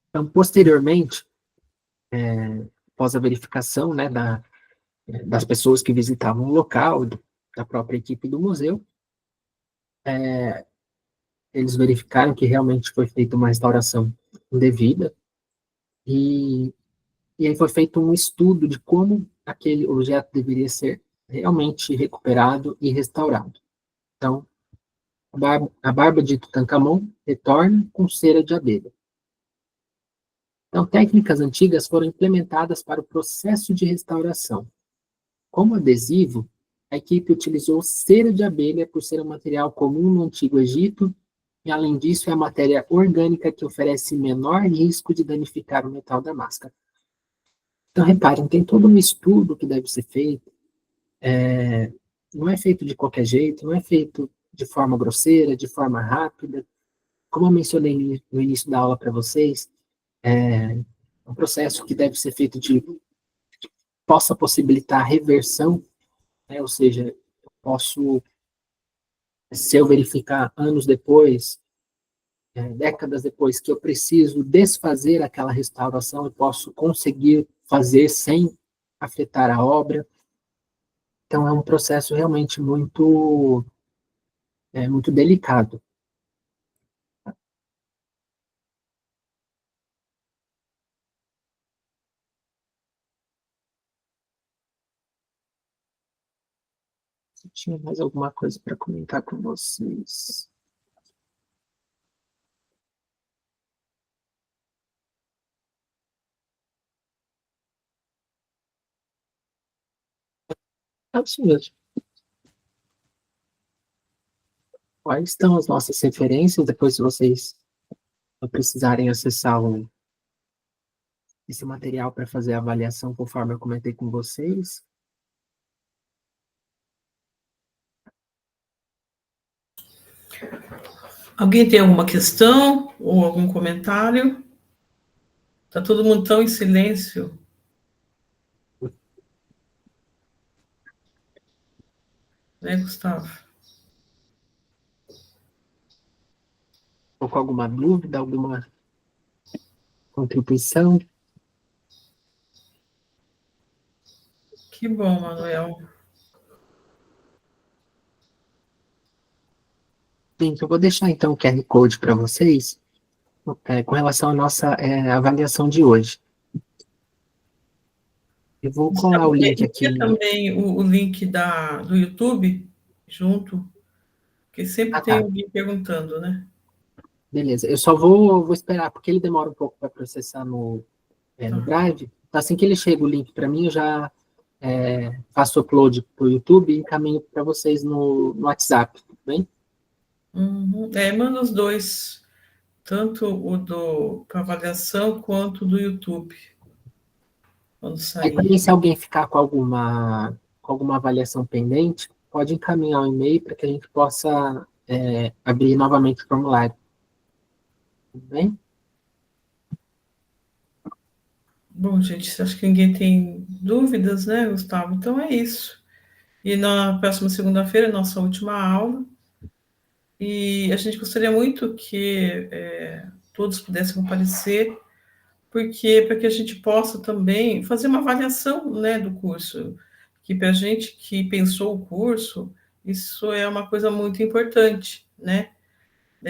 Então, posteriormente, após a verificação, né, das pessoas que visitavam o local, da própria equipe do museu, eles verificaram que realmente foi feita uma restauração indevida, e aí foi feito um estudo de como aquele objeto deveria ser realmente recuperado e restaurado. Então, a barba de Tutankhamon retorna com cera de abelha. Então, técnicas antigas foram implementadas para o processo de restauração. Como adesivo, a equipe utilizou cera de abelha por ser um material comum no Antigo Egito, e além disso é a matéria orgânica que oferece menor risco de danificar o metal da máscara. Então, reparem, tem todo um estudo que deve ser feito, não é feito de qualquer jeito, não é feito de forma grosseira, de forma rápida. Como eu mencionei no início da aula para vocês, é um processo que deve ser feito que possa possibilitar a reversão, né? Ou seja, eu posso, se eu verificar anos depois, décadas depois, que eu preciso desfazer aquela restauração, eu posso conseguir fazer sem afetar a obra. Então, é um processo realmente muito delicado. Se tinha mais alguma coisa para comentar com vocês. É isso mesmo. Quais estão as nossas referências? Depois, se vocês precisarem acessar esse material para fazer a avaliação, conforme eu comentei com vocês. Alguém tem alguma questão ou algum comentário? Está todo mundo tão em silêncio. Né, Gustavo? Ou com alguma dúvida, alguma contribuição? Que bom, Manuel. Bem, eu vou deixar então o QR Code para vocês com relação à nossa avaliação de hoje. Eu vou colar o link aqui. E também o link do YouTube junto, porque sempre tem alguém perguntando, né? Beleza, eu só vou esperar, porque ele demora um pouco para processar no Drive. Então, assim que ele chega o link para mim, eu já faço upload para o YouTube e encaminho para vocês no WhatsApp, tudo bem? Manda os dois, tanto o do para avaliação quanto do YouTube, quando Aí também, sair. se alguém ficar com alguma avaliação pendente, pode encaminhar um e-mail para que a gente possa abrir novamente o formulário, tudo bem? Bom, gente, acho que ninguém tem dúvidas, né, Gustavo? Então é isso. E na próxima segunda-feira, nossa última aula, e a gente gostaria muito que todos pudessem comparecer, porque para que a gente possa também fazer uma avaliação, né, do curso, que para a gente que pensou o curso, isso é uma coisa muito importante, né?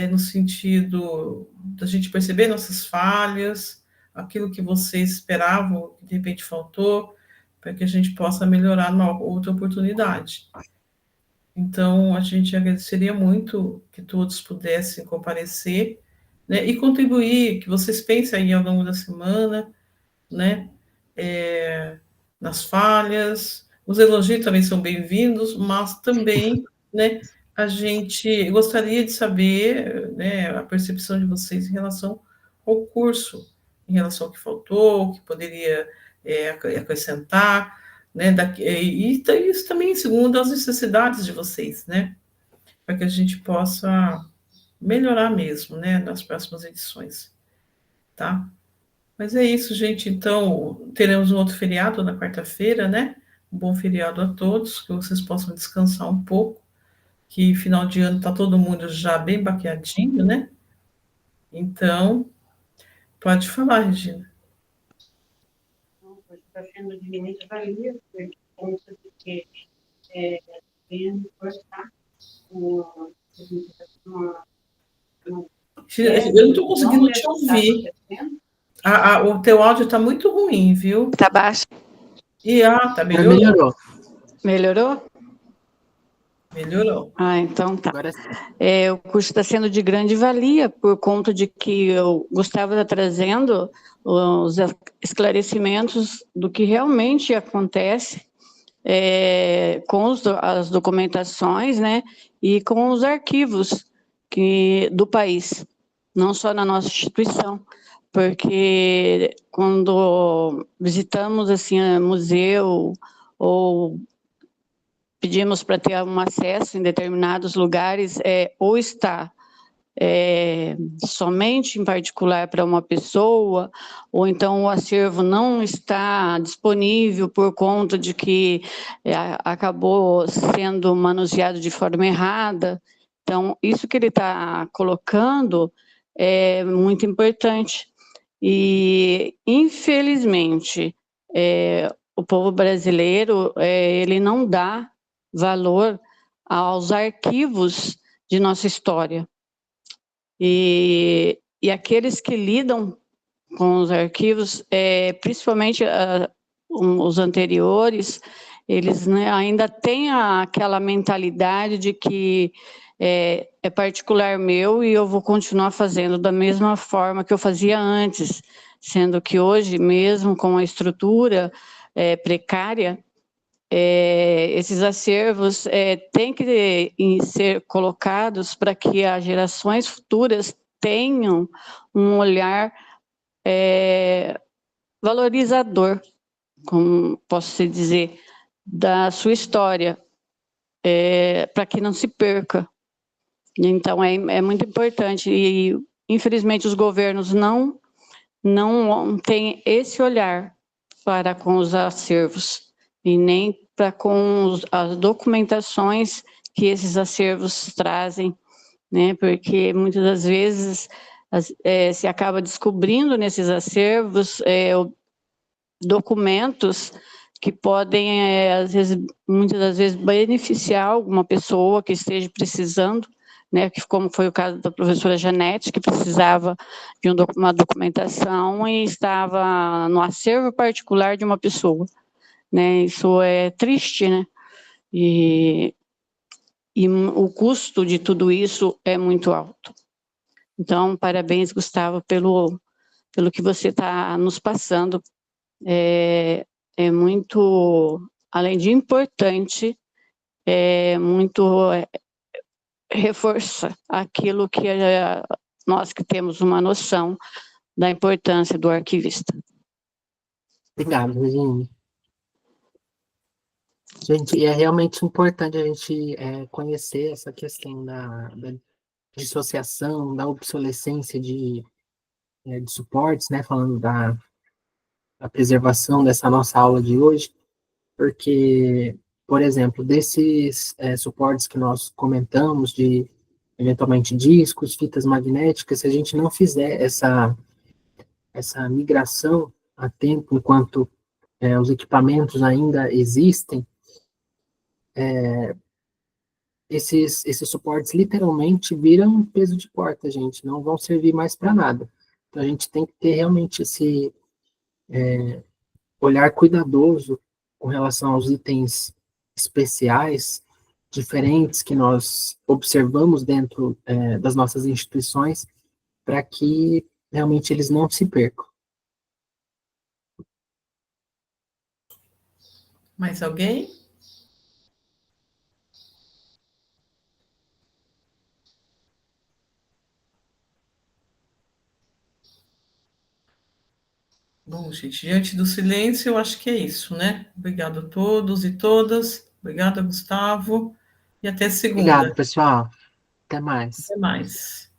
No sentido da gente perceber nossas falhas, aquilo que vocês esperavam, que de repente faltou, para que a gente possa melhorar numa outra oportunidade. Então, a gente agradeceria muito que todos pudessem comparecer, né, e contribuir, que vocês pensem aí ao longo da semana, né, nas falhas. Os elogios também são bem-vindos, mas também, né, a gente gostaria de saber, né, a percepção de vocês em relação ao curso, em relação ao que faltou, o que poderia acrescentar, né, e isso também segundo as necessidades de vocês, né, para que a gente possa melhorar mesmo, né, nas próximas edições, tá? Mas é isso, gente. Então, teremos um outro feriado na quarta-feira, né? Um bom feriado a todos, que vocês possam descansar um pouco, que final de ano está todo mundo já bem baqueadinho, né? Então, pode falar, Regina. Está sendo de muita valia, porque vem reforçar Eu não estou conseguindo te ouvir. O teu áudio está muito ruim, viu? Está baixo. Tá melhorou. Melhorou? Melhorou. Então tá. O curso está sendo de grande valia por conta de que o Gustavo está trazendo os esclarecimentos do que realmente acontece com as documentações, né, e com os arquivos do país, não só na nossa instituição, porque quando visitamos assim museu ou pedimos para ter um acesso em determinados lugares, ou está somente em particular para uma pessoa, ou então o acervo não está disponível por conta de que acabou sendo manuseado de forma errada. Então, isso que ele está colocando é muito importante. E, infelizmente, o povo brasileiro ele não dá valor aos arquivos de nossa história. E aqueles que lidam com os arquivos, principalmente os anteriores, eles, né, ainda têm aquela mentalidade de que é particular meu e eu vou continuar fazendo da mesma forma que eu fazia antes, sendo que hoje, mesmo com a estrutura precária, esses acervos têm que ser colocados para que as gerações futuras tenham um olhar valorizador, como posso dizer, da sua história, para que não se perca. Então, é muito importante e, infelizmente, os governos não têm esse olhar para com os acervos e nem para com as documentações que esses acervos trazem, né? Porque muitas das vezes se acaba descobrindo nesses acervos documentos que podem, muitas das vezes, beneficiar alguma pessoa que esteja precisando, né, que como foi o caso da professora Janete, que precisava de uma documentação e estava no acervo particular de uma pessoa, né? Isso é triste, né? E o custo de tudo isso é muito alto. Então, parabéns, Gustavo, pelo que você está nos passando. É muito além de importante, muito reforça aquilo que nós que temos uma noção da importância do arquivista. Obrigado, Virginia. Gente, é realmente importante a gente conhecer essa questão da dissociação, da obsolescência de suportes, né? Falando da preservação dessa nossa aula de hoje, porque, por exemplo, desses suportes que nós comentamos, de eventualmente discos, fitas magnéticas, se a gente não fizer essa migração a tempo, enquanto os equipamentos ainda existem, esses suportes literalmente viram um peso de porta, gente, não vão servir mais para nada. Então a gente tem que ter realmente esse olhar cuidadoso com relação aos itens especiais, diferentes, que nós observamos dentro das nossas instituições, para que realmente eles não se percam. Mais alguém? Bom, gente, diante do silêncio, eu acho que é isso, né? Obrigado a todos e todas. Obrigada, Gustavo. E até segunda. Obrigado, pessoal. Até mais. Até mais.